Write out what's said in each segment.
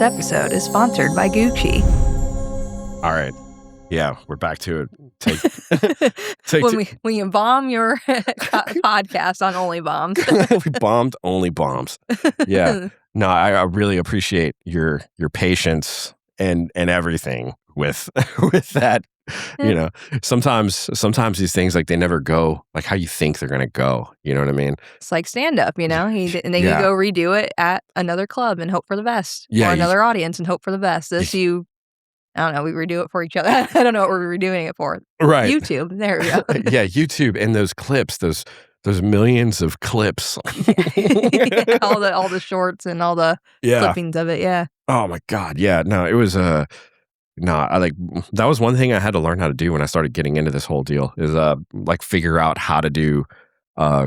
This episode is sponsored by Gucci. All right. Yeah, we're back to it. When you bomb your podcast on Only Bombs. We bombed Only Bombs. Yeah. No, I really appreciate your patience and everything with that. You know, sometimes these things, like, they never go like how you think they're gonna go. You know what I mean? It's like stand-up, you know? And then you go redo it at another club and hope for the best. Yeah, or another audience and hope for the best. I don't know, we redo it for each other. I don't know what we're redoing it for. Right. YouTube. There we go. Yeah, YouTube and those clips, those millions of clips. all the shorts and all the clippings of it, yeah. Oh my God. Yeah. No, it was that was one thing I had to learn how to do when I started getting into this whole deal is like figure out how to do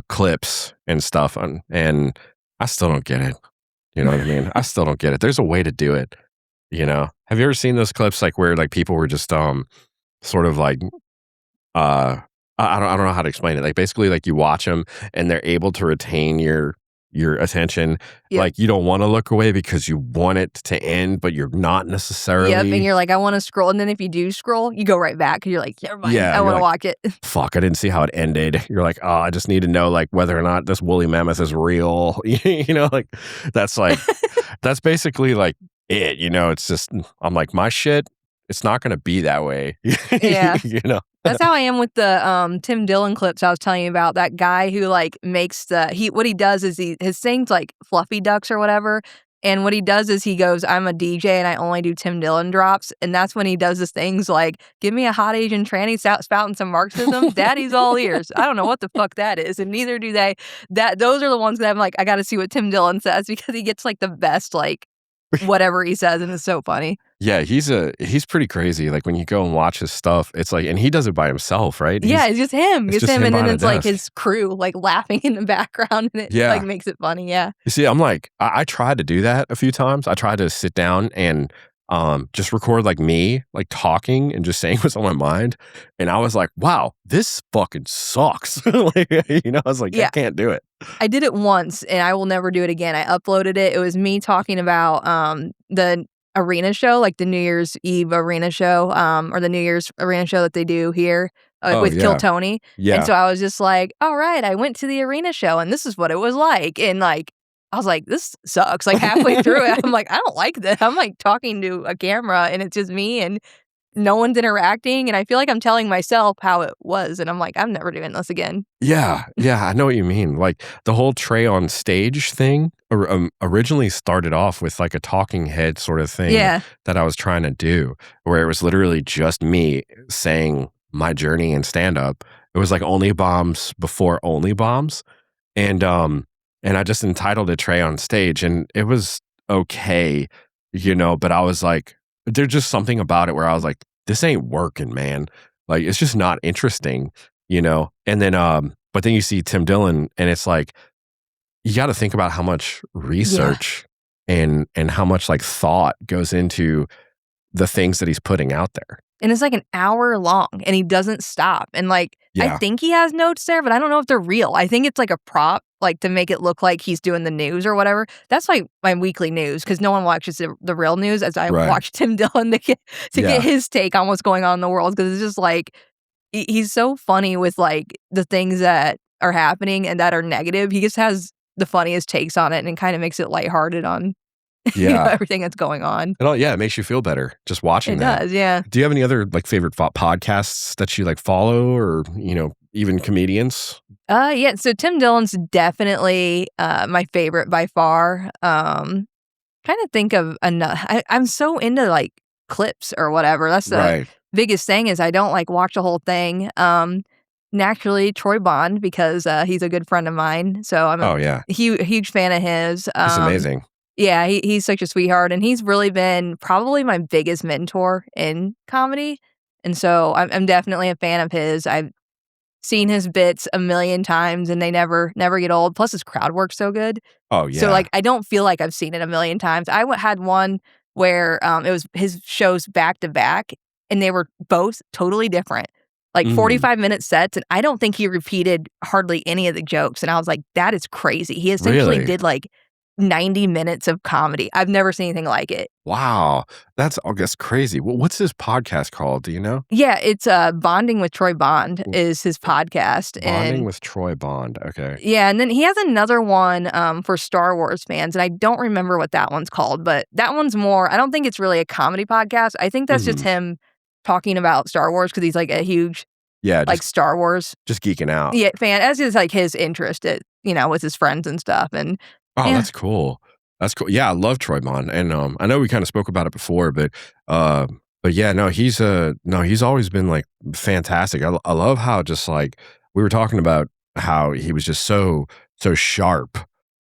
clips and stuff, and I still don't get it. You know what I mean? I still don't get it. There's a way to do it. You know, have you ever seen those clips like where like people were just sort of like I don't know how to explain it. Like basically like you watch them and they're able to retain your attention. Yep. Like you don't want to look away because you want it to end, but you're not necessarily. Yep, and you're like, I want to scroll, and then if you do scroll, you go right back because you're like, never mind, I want to watch it. Fuck, I didn't see how it ended. You're like, oh, I just need to know like whether or not this woolly mammoth is real. You know, like that's basically like it. You know, it's just I'm like my shit. It's not going to be that way. Yeah, you know. That's how I am with the Tim Dillon clips I was telling you about. That guy who like makes what he does is his thing's like Fluffy Ducks or whatever. And what he does is he goes, I'm a DJ and I only do Tim Dillon drops. And that's when he does his things like, give me a hot Asian tranny spouting some Marxism. Daddy's all ears. I don't know what the fuck that is. And neither do they. Those are the ones that I'm like, I got to see what Tim Dillon says because he gets like the best like whatever he says, and it's so funny. Yeah, he's pretty crazy. Like when you go and watch his stuff, it's like, and he does it by himself, right? It's just him. It's just him, and then it's like his crew like laughing in the background, and it like makes it funny. Yeah. You see, I'm like, I tried to do that a few times. I tried to sit down and just record like me, like talking and just saying what's on my mind. And I was like, wow, this fucking sucks. Like, you know, I was like, I can't do it. I did it once and I will never do it again. I uploaded it. It was me talking about the arena show, like the New Year's Eve arena show, or the New Year's arena show that they do here with Kill Tony. Yeah. And so I was just like, all right, I went to the arena show and this is what it was like. And like, I was like, this sucks. Like halfway through it, I'm like, I don't like this. I'm like talking to a camera and it's just me and no one's interacting. And I feel like I'm telling myself how it was. And I'm like, I'm never doing this again. Yeah. Yeah. I know what you mean. Like the whole Trey on stage thing originally started off with like a talking head sort of thing that I was trying to do, where it was literally just me saying my journey in stand up. It was like Only Bombs before Only Bombs. And I just entitled it Trey on Stage, and it was okay, you know, but I was like, there's just something about it where I was like, this ain't working, man. Like, it's just not interesting, you know? And then, but then you see Tim Dillon, and it's like, you got to think about how much research and how much like thought goes into the things that he's putting out there. And it's like an hour long and he doesn't stop. And like, I think he has notes there, but I don't know if they're real. I think it's like a prop, like to make it look like he's doing the news or whatever. That's like my weekly news because no one watches the real news as I watch Tim Dillon to get his take on what's going on in the world. Because it's just like, he's so funny with like the things that are happening and that are negative. He just has the funniest takes on it and kind of makes it lighthearted on everything that's going on. It makes you feel better just watching that. It does, yeah. Do you have any other like favorite podcasts that you like follow, or you know, even comedians? Yeah. So Tim Dillon's definitely my favorite by far. Trying to think of another. I'm so into like clips or whatever. That's the biggest thing is I don't like watch the whole thing. Naturally, Troy Bond because he's a good friend of mine. So I'm a huge fan of his. He's amazing. Yeah, he's such a sweetheart, and he's really been probably my biggest mentor in comedy. And so I'm definitely a fan of his. I've seen his bits a million times, and they never get old. Plus, his crowd work's so good. Oh, yeah. So, like, I don't feel like I've seen it a million times. I had one where it was his shows back to back, and they were both totally different. Like 45-minute sets, and I don't think he repeated hardly any of the jokes. And I was like, that is crazy. He essentially did like 90 minutes of comedy. I've never seen anything like it. Wow. That's, I guess, crazy. What's his podcast called? Do you know? Yeah, it's Bonding with Troy Bond is his podcast. Bonding with Troy Bond. Okay. Yeah, and then he has another one for Star Wars fans, and I don't remember what that one's called, but that one's more, I don't think it's really a comedy podcast. I think that's just him talking about Star Wars because he's like a huge Star Wars just geeking out. Yeah, fan, as is like his interest at, with his friends and stuff. And that's cool. That's cool. Yeah, I love Troy Bond, and I know we kind of spoke about it before, but yeah, no, he's always been like fantastic. I love how just like we were talking about how he was just so sharp,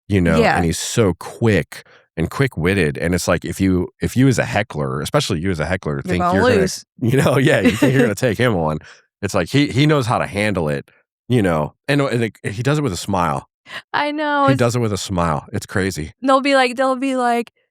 and he's so quick and quick-witted, and it's like if you as a heckler, especially you as a heckler, think you're gonna lose, you think you're gonna take him on. It's like he knows how to handle it, and he does it with a smile. I know. He does it with a smile. It's crazy. They'll be like,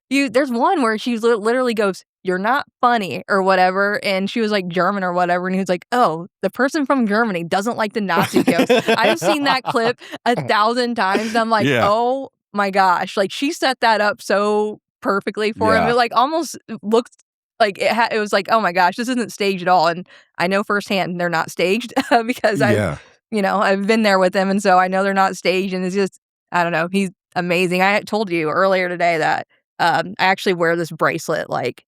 there's one where she literally goes, "You're not funny," or whatever, and she was like German or whatever, and he was like, "Oh, the person from Germany doesn't like the Nazi jokes." I've seen that clip 1,000 times, and I'm like, oh my gosh, like she set that up so perfectly for him. It like almost looked like it was like, oh my gosh, this isn't staged at all. And I know firsthand they're not staged because I've been there with them, and so I know they're not staged, and it's just, I don't know, he's amazing. I told you earlier today that I actually wear this bracelet like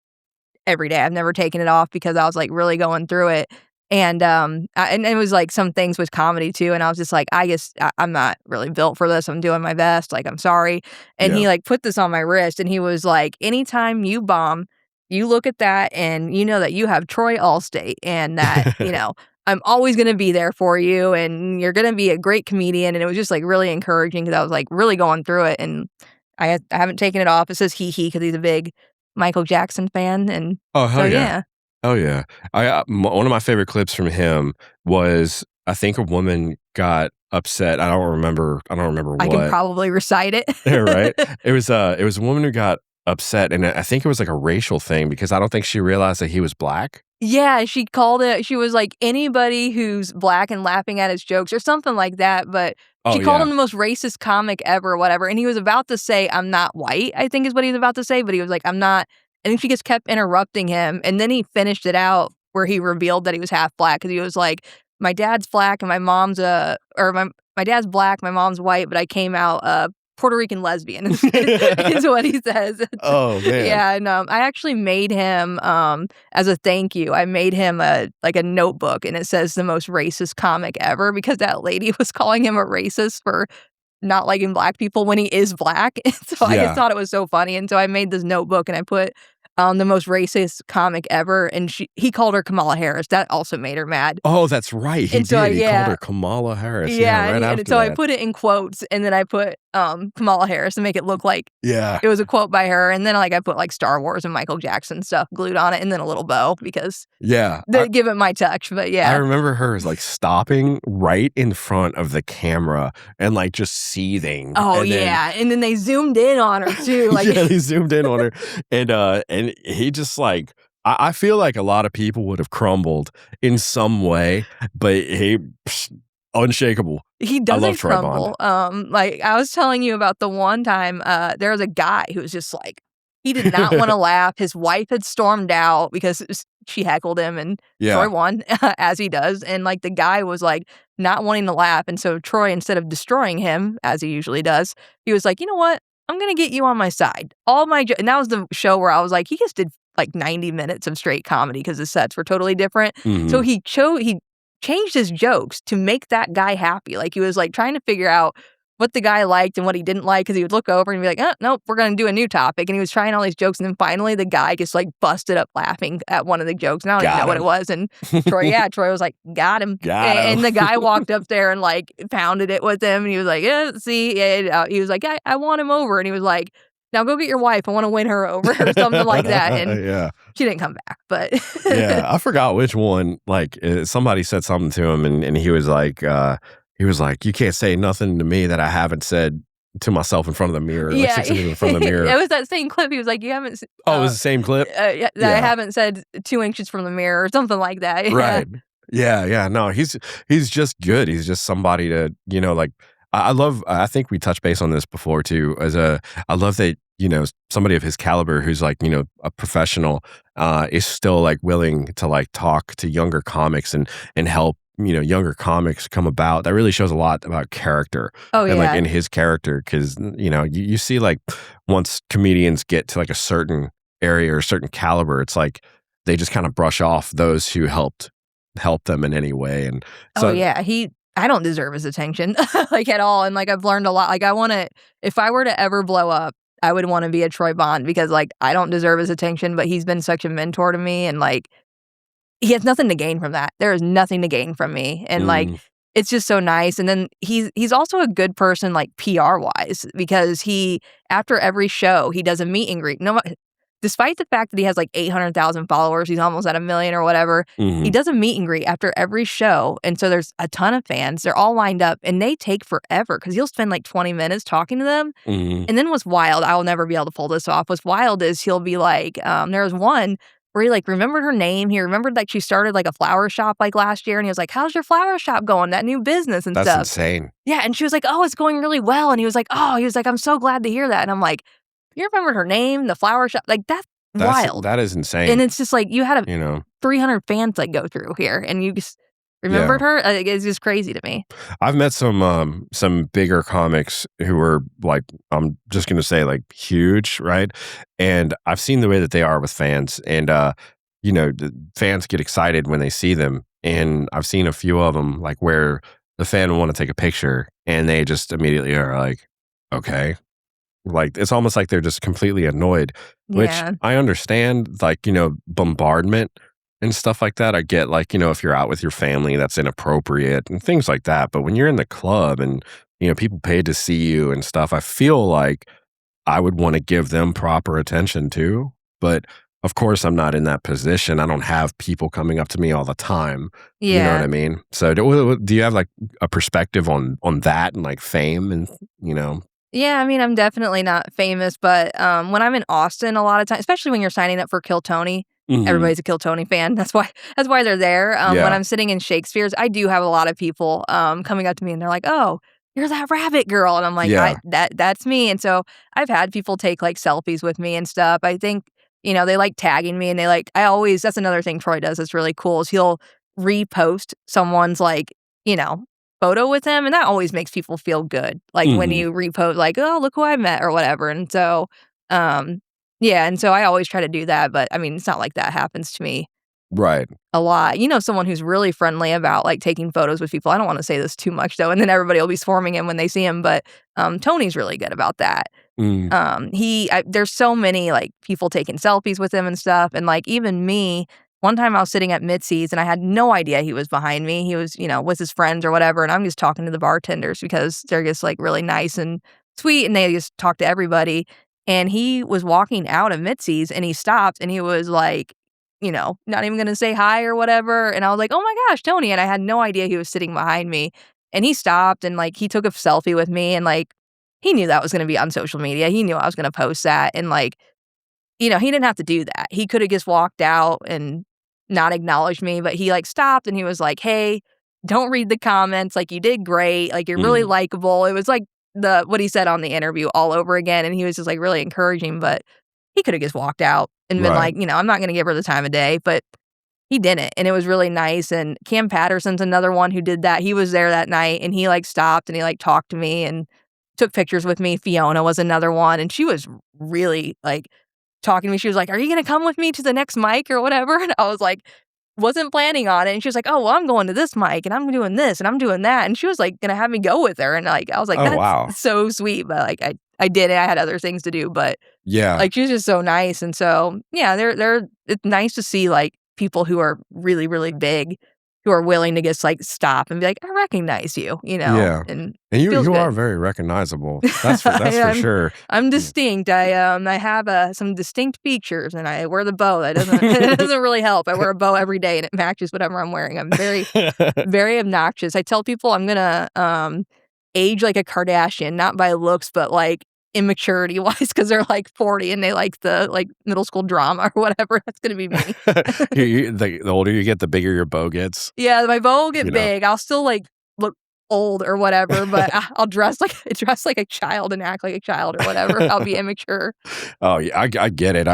every day. I've never taken it off because I was like really going through it. And and it was like some things with comedy too, and I was just like, I guess I'm not really built for this. I'm doing my best. Like, I'm sorry. And he like put this on my wrist, and he was like, anytime you bomb, you look at that and you know that you have Troy Allstate, and that, I'm always going to be there for you, and you're going to be a great comedian. And it was just like really encouraging because I was like really going through it, and I haven't taken it off. It says he because he's a big Michael Jackson fan. And oh, hell yeah. Oh, yeah. One of my favorite clips from him was, I think a woman got upset. I don't remember what. I can probably recite it. Yeah, right? It was a woman who got upset, and I think it was like a racial thing because I don't think she realized that he was black. Yeah, she called it, she was like, anybody who's black and laughing at his jokes or something like that, but she called him the most racist comic ever or whatever, and he was about to say, I'm not white, I think is what he was about to say, but he was like, I'm not, and she just kept interrupting him, and then he finished it out where he revealed that he was half black, because he was like, my dad's black and my mom's my dad's black, my mom's white, but I came out Puerto Rican lesbian is what he says. Oh, man. Yeah, and I actually made him, as a thank you, I made him a notebook, and it says the most racist comic ever, because that lady was calling him a racist for not liking black people when he is black. And so I just thought it was so funny. And so I made this notebook, and I put the most racist comic ever, and he called her Kamala Harris. That also made her mad. Oh, that's right. He did. He called her Kamala Harris. Yeah, right and so I put it in quotes, and then I put Kamala Harris to make it look like it was a quote by her, and then I put like Star Wars and Michael Jackson stuff glued on it, and then a little bow because give it my touch. But I remember her like stopping right in front of the camera and like just seething. Oh, and then they zoomed in on her too. Like they zoomed in on her, and he just like, I feel like a lot of people would have crumbled in some way, but he unshakable. He doesn't crumble. Like I was telling you about the one time, there was a guy who was just like, he did not want to laugh. His wife had stormed out because she heckled him, and Troy won, as he does. And like the guy was like not wanting to laugh, and so Troy, instead of destroying him as he usually does, he was like, you know what? I'm gonna get you on my side. And that was the show where I was like, he just did like 90 minutes of straight comedy because the sets were totally different. Mm-hmm. So he changed his jokes to make that guy happy. Like he was like trying to figure out what the guy liked and what he didn't like, because he would look over and be like, oh, nope, we're going to do a new topic. And he was trying all these jokes, and then finally the guy just like busted up laughing at one of the jokes. And I don't even know what it was. And Troy was like, got him. And the guy walked up there and like pounded it with him, and he was like, see, he was like, I want him over. And he was like, now go get your wife. I want to win her over, or something like that. And she didn't come back, but I forgot which one. Like somebody said something to him, and he was like, you can't say nothing to me that I haven't said to myself in front of the mirror. Like 6 inches in front of the mirror. It was that same clip. He was like, you haven't. Oh, it was the same clip? I haven't said 2 inches from the mirror, or something like that. Right. Yeah. No, he's just good. He's just somebody to, like, I love. I think we touched base on this before too. I love that somebody of his caliber, who's like a professional, is still like willing to like talk to younger comics and help younger comics come about. That really shows a lot about character. Oh And like yeah. in his character, because you see like once comedians get to like a certain area or a certain caliber, it's like they just kind of brush off those who help them in any way. And Oh so yeah, I don't deserve his attention, like, at all, and, like, I've learned a lot, like, if I were to ever blow up, I would wanna be a Troy Bond because, like, I don't deserve his attention, but he's been such a mentor to me, and, like, he has nothing to gain from that. There is nothing to gain from me, and, like, mm, it's just so nice, and then he's also a good person, like, PR-wise because after every show, he does a meet and greet. Despite the fact that he has, like, 800,000 followers, he's almost at 1,000,000 or whatever, he mhm, does a meet and greet after every show, and so there's a ton of fans, they're all lined up, and they take forever because 'cause he'll spend, like, 20 minutes talking to them, mhm, and then what's wild, I will never be able to pull this off, what's wild is he'll be like, there was one where he, like, remembered her name, he remembered that she started, like, a flower shop, like, last year, and he was like, "How's your flower shop going, that new business and that's stuff?" insane. Yeah, and she was like, "Oh, it's going really well," and he was like, "Oh," he was like, "I'm so glad to hear that," and I'm like, "You remembered her name, the flower shop?" Like, that's wild. That is And insane. it's just like, you had a You know, 300 fans, like, go through here, and you just remembered yeah. her? Like, it's just crazy to me. I've met some bigger comics who are like, I'm just gonna say like huge, right? And I've seen the way that they are with fans, and the fans get excited when they see them, and I've seen a few of them like where the fan will want to take a picture, and they just immediately are like, okay. Like, it's almost like they're just completely annoyed, which Yeah. I understand, like, bombardment and stuff like that. I get, like, if you're out with your family, that's inappropriate and things like that. But when you're in the club and, people paid to see you and stuff, I feel like I would want to give them proper attention too. But of course, I'm not in that position. I don't have people coming up to me all the time. You know what Yeah. I mean? So, do you have like a perspective on that and like fame and, you know? Yeah, I mean, I'm definitely not famous, but, when I'm in Austin a lot of times, especially when you're signing up for Kill Tony, Mhm. everybody's a Kill Tony fan, that's why they're there, when Yeah. I'm sitting in Shakespeare's, I do have a lot of people, coming up to me and they're like, "Oh, you're that rabbit girl," and I'm like, Yeah. That's me," and so, I've had people take, like, selfies with me and stuff, I think, they like tagging me and that's another thing Troy does that's really cool is he'll repost someone's, like, you know, photo with him, and that always makes people feel good, like, when Mhm. you repost, like, "Oh, look who I met," or whatever, and so, um yeah, and so I always try to do that, but, I mean, it's not like that happens to me Right. a lot. Someone who's really friendly about, like, taking photos with people I don't wanna say this too much, though, and then everybody will be swarming him when they see him, but, Tony's really good about that. Mm. There's so many, like, people taking selfies with him and stuff, and, like, even me, one time I was sitting at Mitzi's, and I had no idea he was behind me. He was, with his friends or whatever, and I'm just talking to the bartenders because they're just, like, really nice and sweet, and they just talk to everybody, and he was walking out of Mitzi's, and he stopped, and he was, like, not even gonna say hi or whatever, and I was like, "Oh my gosh, Tony," and I had no idea he was sitting behind me, and he stopped, and, like, he took a selfie with me, and, like, he knew that was gonna be on social media, he knew I was gonna post that, and, like, he didn't have to do that. He coulda just walked out and not acknowledged me, but he, like, stopped and he was like, "Hey, don't read the comments, like, you did great, like, you're really Mhm. likable." It was like what he said on the interview all over again, and he was just, like, really encouraging, but he coulda just walked out and been Right. like, "I'm not gonna give her the time of day," but he didn't, and it was really nice, and Cam Patterson's another one who did that. He was there that night, and he, like, stopped, and he, like, talked to me and took pictures with me. Fiona was another one, and she was really, like, talking to me. She was like, "Are you gonna come with me to the next mic or whatever?" And I was like, wasn't planning on it, and she was like, "Oh, well, I'm going to this mic, and I'm doing this, and I'm doing that," and she was, like, gonna have me go with her, and, like, I was like, Oh, "That's wow. so sweet," but, like, I did it. I had other things to do, but, Yeah. like, she was just so nice, and so, yeah, it's nice to see, like, people who are really, really big, who are willing to just, like, stop and be like, "I recognize you," Yeah. and And feels you are good. very recognizable. That's for I'm sure. I'm Mm. distinct. I have, some distinct features, and I wear the bow. That doesn't it doesn't really help. I wear a bow every day, and it matches whatever I'm wearing. I'm very, very obnoxious. I tell people I'm gonna, age like a Kardashian, not by looks, but, like, immaturity-wise, because 'cause they're, like, 40 and they like the, like, middle school drama or whatever. That's gonna be me. The older you get, the bigger your bow gets, Yeah, my bow will you get know? big. I'll still, like, look old or whatever, but I'll dress like a child and act like a child or whatever. I'll be immature. Oh, yeah, I get it.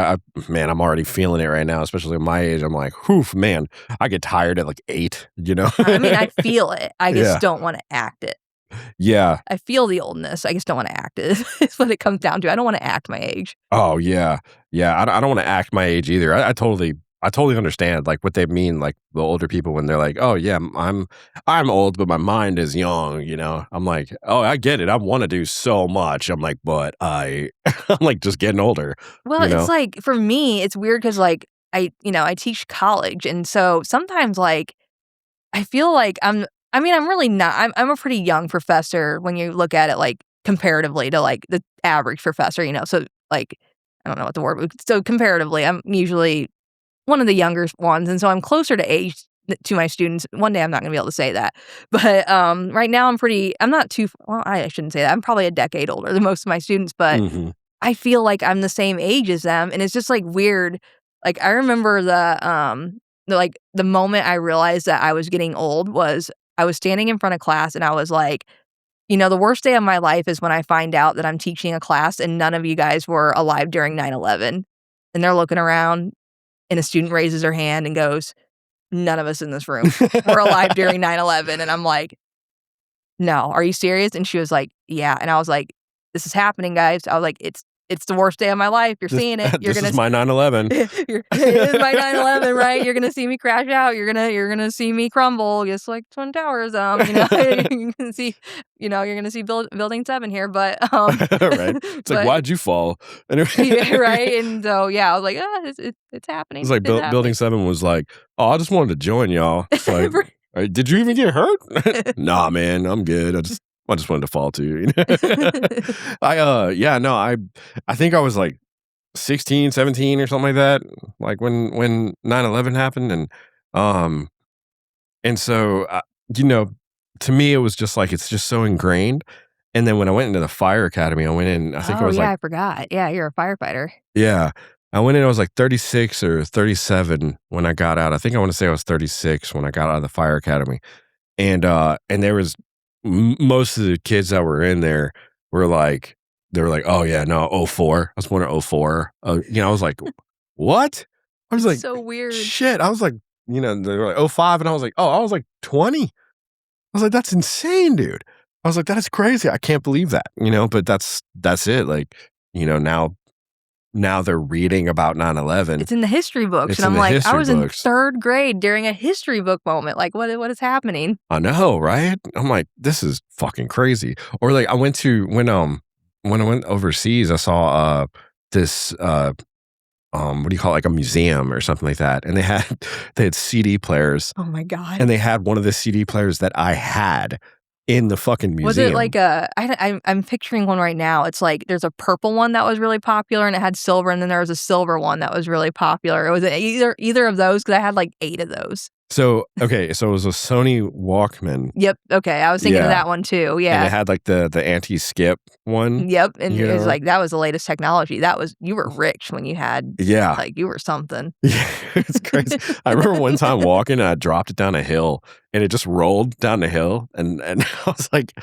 Man, I'm already feeling it right now, especially at my age. I'm like, whew, man, I get tired at like 8, you know? I mean, I feel it. I just don't want to act it. Yeah. I feel the oldness. I just don't want to act it. It's what it comes down to. I don't want to act my age. Oh, yeah. Yeah, I don't want to act my age either. I totally understand like what they mean, like the older people when they're like, "Oh yeah, I'm old, but my mind is young." You know, I'm like, "Oh, I get it. I want to do so much." I'm like, but I'm like just getting older. Well, you know? it's like for me, it's weird because like I teach college, and so sometimes like I feel like I'm really not. I'm a pretty young professor when you look at it like comparatively to like the average professor. So like I don't know what the word. So comparatively, I'm usually one of the younger ones, and so I'm closer to age to my students. One day I'm not gonna be able to say that, but right now I'm not too. Well, I shouldn't say that. I'm probably a decade older than most of my students, but I feel like I'm the same age as them, and it's just like weird. Like I remember the moment I realized that I was getting old was I was standing in front of class and I was like, the worst day of my life is when I find out that I'm teaching a class and none of you guys were alive during 9/11. And they're looking around and a student raises her hand and goes, none of us in this room were alive during 9/11. And I'm like, no, are you serious? And she was like, yeah. And I was like, this is happening, guys. I was like, it's the worst day of my life. You're seeing it. This is my 9/11. It is my 9/11, right? You're gonna see me crash out. You're gonna see me crumble, just like Twin Towers. You can see, you're gonna see Building 7 here. But right. It's like, why'd you fall? Yeah, right. And so I was like, it's happening. It's like Building 7 was like, oh, I just wanted to join y'all. It's like, did you even get hurt? Nah, man, I'm good. I just wanted to fall too. I think I was like 16, 17 or something like that. Like when 9/11 happened. And so, to me, it was just like, it's just so ingrained. And then when I went into the fire academy, I went in, I think I was like, I forgot. Yeah, you're a firefighter. Yeah. I went in, I was like 36 or 37 when I got out. I think I want to say I was 36 when I got out of the fire academy. And there was most of the kids that were in there were like, oh yeah, no, 04. I was born in 04. I was like, what? I was like, so weird. Shit. I was like, they were like 05, and I was like, oh, I was like 20. I was like, that's insane, dude. I was like, that is crazy. I can't believe that, but that's it. Like, now they're reading about 9/11. It's in the history books. And I'm like, I was in 3rd grade during a history book moment. Like, what is happening? I know, right? I'm like, this is fucking crazy. Or like, when I went overseas, I saw this what do you call it? Like a museum or something like that. And they had CD players. Oh my God. And they had one of the CD players that I had in the fucking museum. Was it like I'm picturing one right now. It's like there's a purple one that was really popular and it had silver, and then there was a silver one that was really popular. Was it either of those? Because I had like 8 of those. So, okay, so it was a Sony Walkman. Yep, okay, I was thinking of that one too, yeah. And it had like the anti-skip one. Yep, and it was like, that was the latest technology. You were rich when you had, like, you were something. Yeah, it's crazy. I remember one time walking and I dropped it down a hill and it just rolled down the hill, and I was like,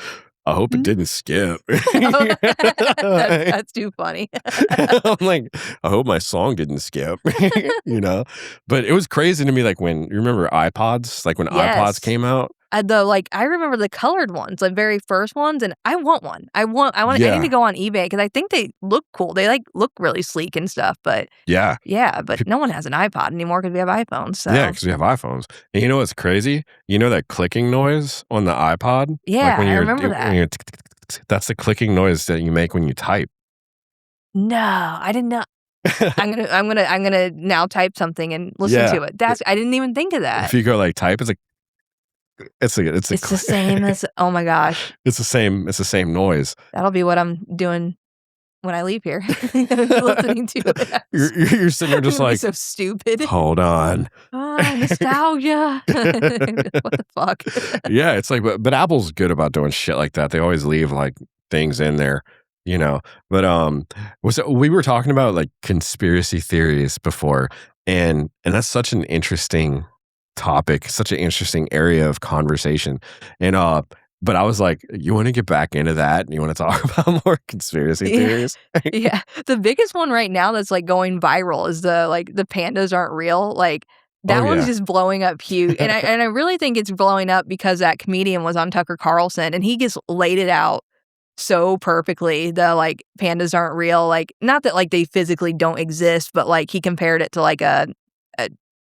I hope it didn't skip. That's too funny. I'm like, I hope my song didn't skip, But it was crazy to me, like when you remember iPods, like when iPods came out. I remember the colored ones, the very first ones, and I want one. I need to go on eBay because I think they look cool. They like look really sleek and stuff. But but no one has an iPod anymore because we have iPhones. So. Yeah, because we have iPhones. And you know what's crazy? You know that clicking noise on the iPod? Yeah, like when I remember that. That's the clicking noise that you make when you type. No, I didn't know. I'm gonna now type something and listen to it. I didn't even think of that. If you go like type, it's like. It's the same as, oh my gosh. It's the same noise. That'll be what I'm doing when I leave here. Listening to it. You're sitting there just like, so stupid. Hold on. Nostalgia. What the fuck? Yeah, it's like, but Apple's good about doing shit like that. They always leave like things in there, But we were talking about like conspiracy theories before, and that's such an interesting topic, such an interesting area of conversation. And But I was like, you want to get back into that? And you want to talk about more conspiracy theories? Yeah. The biggest one right now that's like going viral is the pandas aren't real. Like that one's just blowing up huge. And I really think it's blowing up because that comedian was on Tucker Carlson and he just laid it out so perfectly. The like pandas aren't real. Like not that like they physically don't exist, but like he compared it to like a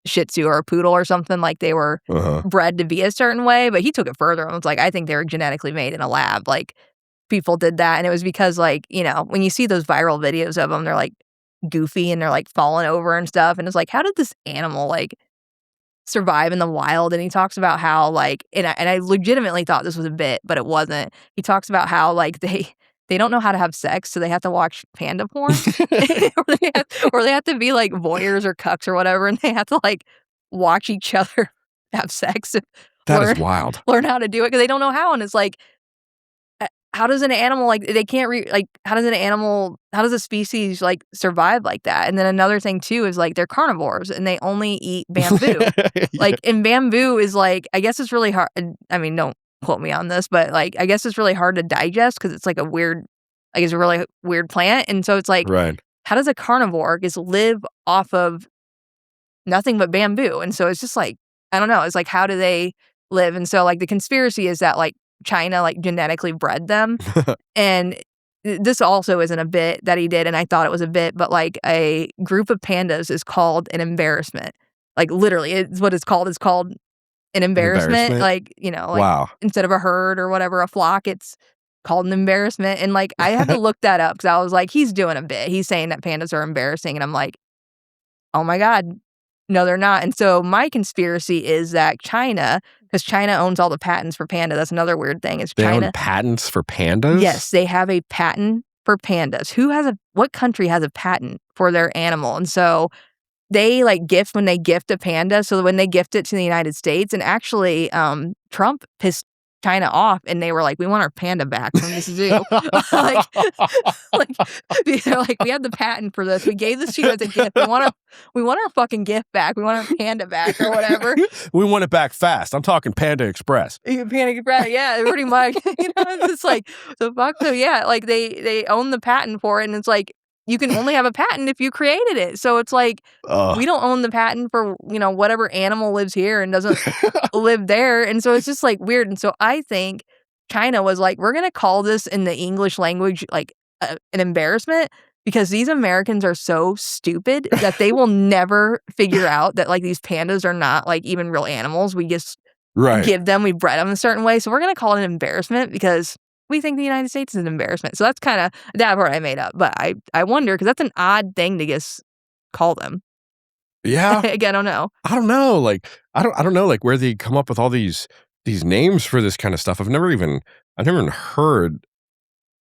Shih Tzu or a poodle or something, like they were bred to be a certain way, but he took it further and was like, I think they were genetically made in a lab. Like people did that. And it was because like, you know, when you see those viral videos of them, they're like goofy and they're like falling over and stuff. And it's like, how did this animal like survive in the wild? And he talks about how like, and I legitimately thought this was a bit, but it wasn't. He talks about how like they don't know how to have sex, so they have to watch panda porn, or they have to be like voyeurs or cucks or whatever, and they have to like watch each other have sex. That is wild. Learn how to do it because they don't know how, and it's like, how does an animal like they can't like how does a species like survive like that? And then another thing too is like they're carnivores and they only eat bamboo. Like and bamboo is like I guess it's really hard. I mean, don't quote me on this, but like I guess it's really hard to digest because it's like it's a really weird plant. And so it's like, how does a carnivore just live off of nothing but bamboo? And so it's just like, I don't know. It's like, how do they live? And so like the conspiracy is that like China like genetically bred them. And this also isn't a bit that he did, and I thought it was a bit, but like a group of pandas is called an embarrassment. Like literally, it's what it's called. It's called an embarrassment. Like, you know, like instead of a herd or whatever, a flock, it's called an embarrassment. And like, I had to look that up because I was like, he's doing a bit. He's saying that pandas are embarrassing. And I'm like, oh my God, no, they're not. And so my conspiracy is that China, because China owns all the patents for panda. That's another weird thing. Is China own patents for pandas? Yes, they have a patent for pandas. What country has a patent for their animal? And so they like gift when they gift a panda. So when they gift it to the United States, and actually Trump pissed China off, and they were like, "We want our panda back from this zoo." like they're like, "We have the patent for this. We gave this to you as a gift. We want our fucking gift back. We want our panda back or whatever. We want it back fast. I'm talking Panda Express. Panda Express, yeah, pretty much. You know, it's just like so fuck. So yeah, like they own the patent for it, and it's like you can only have a patent if you created it. So it's like we don't own the patent for, you know, whatever animal lives here and doesn't live there. And so it's just like weird. And so I think China was like, we're going to call this in the English language like an embarrassment because these Americans are so stupid that they will never figure out that like these pandas are not like even real animals. We just we bred them a certain way. So we're going to call it an embarrassment because we think the United States is an embarrassment. So that's kind of that part I made up. But I wonder, because that's an odd thing to just call them. Yeah. Like, I don't know. I don't know. Like, I don't know, like, where they come up with all these names for this kind of stuff. I've never even heard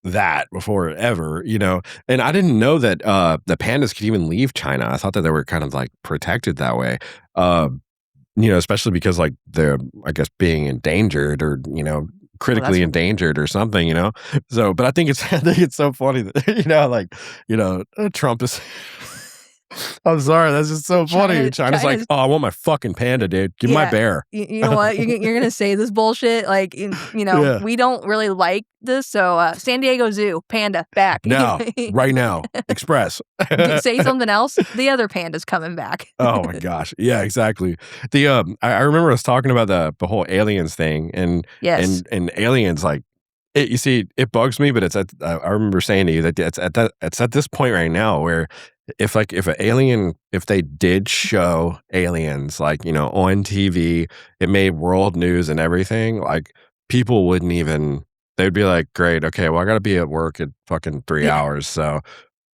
that before ever, you know? And I didn't know that the pandas could even leave China. I thought that they were kind of like protected that way. You know, especially because like they're, I guess, being endangered or, you know, critically endangered or something, you know? So, but I think it's so funny that, you know, like, you know, Trump is, I'm sorry, that's just so funny. China's like, oh, I want my fucking panda, dude. Give me my bear. You know what? You're going to say this bullshit. Like, you know, we don't really like this. So San Diego Zoo, panda, back. Now, right now, express. Say something else. The other panda's coming back. Oh my gosh. Yeah, exactly. The I remember us talking about the whole aliens thing and aliens like, you see, it bugs me, but I remember saying to you that it's at this point right now where if they did show aliens, like, you know, on TV, it made world news and everything, like people wouldn't even, they'd be like, great, okay, well, I got to be at work in fucking 3 hours. So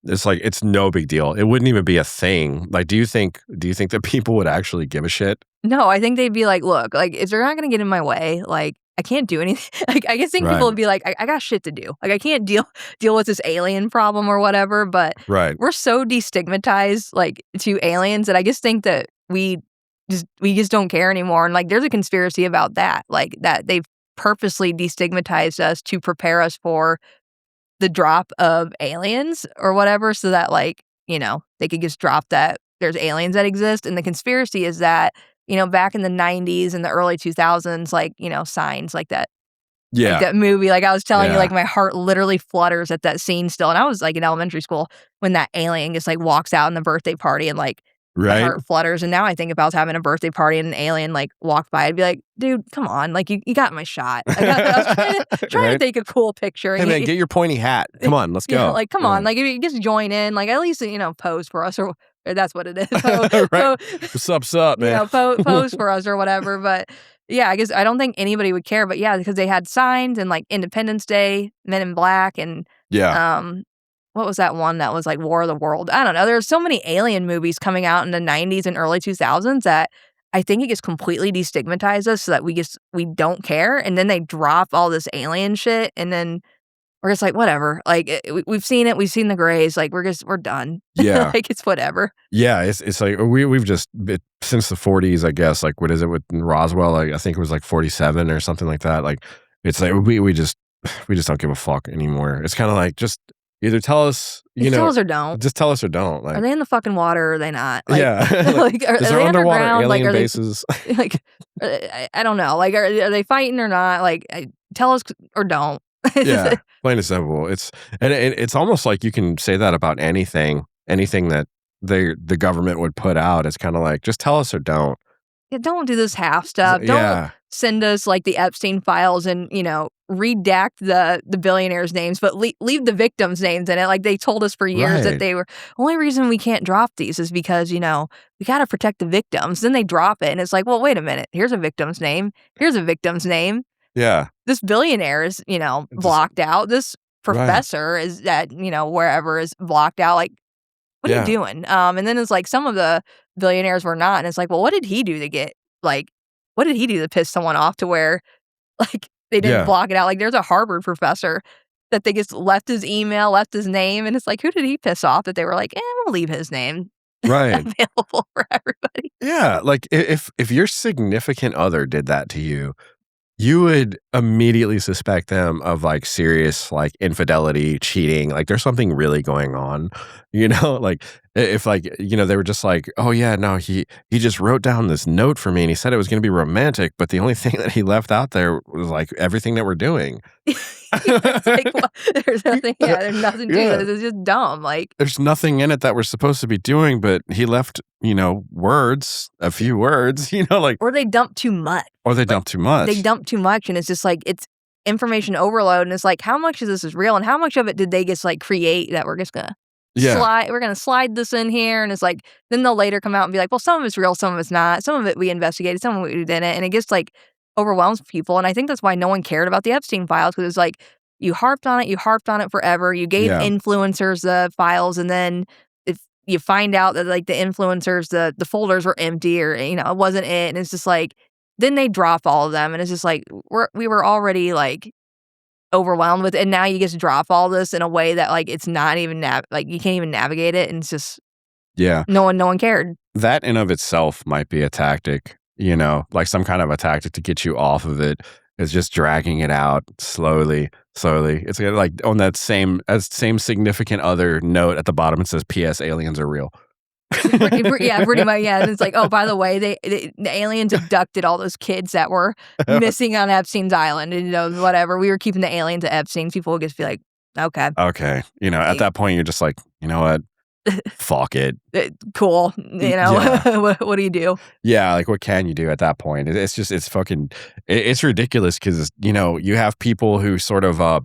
it's like, it's no big deal. It wouldn't even be a thing. Like, do you think that people would actually give a shit? No, I think they'd be like, look, like, if they're not going to get in my way, like, I can't do anything. Like, I guess people would be like, I got shit to do. Like, I can't deal with this alien problem or whatever. But we're so destigmatized, like, to aliens that I just think that we just don't care anymore. And like, there's a conspiracy about that, like that they've purposely destigmatized us to prepare us for the drop of aliens or whatever, so that like, you know, they could just drop that there's aliens that exist. And the conspiracy is that, you know, back in the 90s and the early 2000s, like, you know, signs like that Yeah. Like that movie, like I was telling you, like my heart literally flutters at that scene still. And I was like in elementary school when that alien just like walks out in the birthday party and like my heart flutters. And now I think if I was having a birthday party and an alien like walked by, I'd be like, dude, come on. Like you got my shot. I was trying to take a cool picture. Hey man, get your pointy hat. Come on, let's go. Like, come on. Like if you just join in, like at least, pose for us or that's what it is. What's up, man? Pose for us or whatever. But yeah, I guess I don't think anybody would care. But yeah, because they had signs and like Independence Day, Men in Black, and what was that one that was like War of the World? I don't know. There's so many alien movies coming out in the 90s and early 2000s that I think it just completely destigmatized us so that we don't care. And then they drop all this alien shit and then we're just like, whatever. Like we've seen it. We've seen the Greys. Like we're done. Yeah. Like it's whatever. Yeah. It's like we've just since the 40s, I guess, like what is it with Roswell? Like I think it was like 47 or something like that. Like it's like we just don't give a fuck anymore. It's kind of like just either tell us, tell us or don't. Just tell us or don't. Like, are they in the fucking water or are they not? Like, yeah. Like, is there underwater alien bases? Like, I don't know. Like, are they fighting or not? Like, tell us or don't. Yeah, plain and simple. It's almost like you can say that about anything that the government would put out. It's kind of like, just tell us or don't. Yeah, don't do this half stuff. Don't send us like the Epstein files and, redact the billionaires' names, but leave the victims' names in it. Like they told us for years that they were, only reason we can't drop these is because, we got to protect the victims. Then they drop it and it's like, well, wait a minute. Here's a victim's name. Here's a victim's name. Yeah. This billionaire is, blocked out. This professor is at, wherever is blocked out. Like, what are you doing? And then it's like some of the billionaires were not. And it's like, well, what did he do to get, like, what did he do to piss someone off to where, like, they didn't block it out? Like, there's a Harvard professor that they just left his email, left his name. And it's like, who did he piss off that they were like, we'll leave his name available for everybody? Yeah. Like, if your significant other did that to you, you would immediately suspect them of like serious like infidelity, cheating. Like there's something really going on, like if like, they were just like, oh yeah, no, he just wrote down this note for me and he said it was going to be romantic. But the only thing that he left out there was like everything that we're doing. It's like, well, there's nothing to this. It's just dumb. Like there's nothing in it that we're supposed to be doing, but he left, a few words, like. Or they dump too much. They dump too much. They dump too much and it's just like, it's information overload. And it's like, how much of this is real? And how much of it did they just like create that we're just going to we're going to slide this in here. And it's like, then they'll later come out and be like, well, some of it's real, some of it's not. Some of it we investigated, some of it we didn't. And it gets like overwhelms people. And I think that's why no one cared about the Epstein files, because it's like, you harped on it forever. You gave influencers the files. And then if you find out that like the influencers, the folders were empty or, it wasn't it. And it's just like, then they drop all of them. And it's just like, we were already like overwhelmed with it. And now you just drop all this in a way that like, it's not even, like you can't even navigate it. And it's just, no one cared. That in of itself might be a tactic, like some kind of a tactic to get you off of it. Is just dragging it out slowly. It's like on that same significant other note at the bottom, it says, P.S. aliens are real. Pretty much. Yeah. And it's like, oh, by the way, the aliens abducted all those kids that were missing on Epstein's island. And, whatever. We were keeping the aliens at Epstein. People would just be like, okay. Okay. At that point, you're just like, you know what? Fuck it. Cool. What do you do? Yeah, like what can you do at that point? It's ridiculous because, you have people who sort of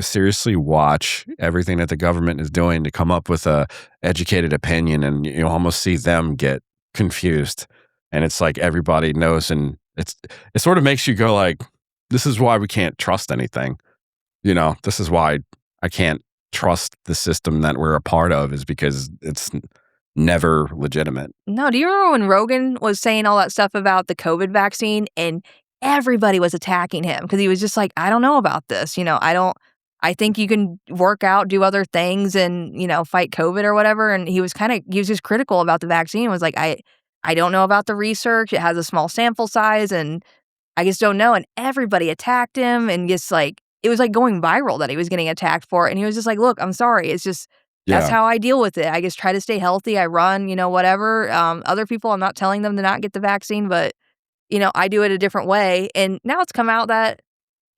seriously watch everything that the government is doing to come up with a educated opinion, and you almost see them get confused. And it's like everybody knows, and it sort of makes you go like, this is why we can't trust anything. This is why I can't trust the system that we're a part of, is because it's never legitimate. No, do you remember when Rogan was saying all that stuff about the COVID vaccine and everybody was attacking him because he was just like, I don't know about this. I think you can work out, do other things and, fight COVID or whatever. And he was just critical about the vaccine. Was like, I don't know about the research. It has a small sample size and I just don't know. And everybody attacked him and just like, it was like going viral that he was getting attacked for it. And he was just like, look, I'm sorry. It's just, that's how I deal with it. I just try to stay healthy. I run, whatever. Other people, I'm not telling them to not get the vaccine, but, I do it a different way. And now it's come out that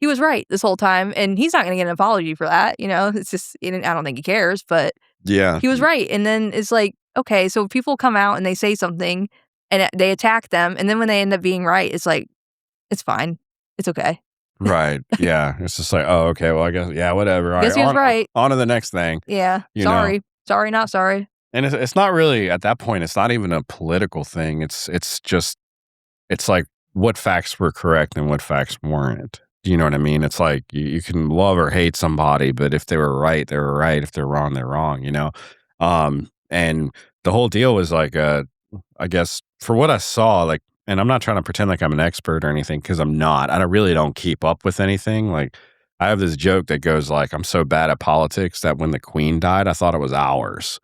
he was right this whole time, and he's not going to get an apology for that. It's just, I don't think he cares, but Yeah. he was right. And then it's like, okay, so people come out and they say something and they attack them. And then when they end up being right, it's like, it's fine. It's okay. Right. Yeah. It's just like, oh, okay. Well, I guess, yeah, whatever. All Guess he was right. On to the next thing. Yeah. Sorry. Sorry, not sorry. And it's not really, at that point, it's not even a political thing. It's just, it's like what facts were correct and what facts weren't. Do you know what I mean? It's like you can love or hate somebody, but if they were right, they were right. If they're wrong, they're wrong, And the whole deal was like, I guess for what I saw, like, and I'm not trying to pretend like I'm an expert or anything, because I'm not. I really don't keep up with anything. Like, I have this joke that goes like, I'm so bad at politics that when the Queen died, I thought it was hours.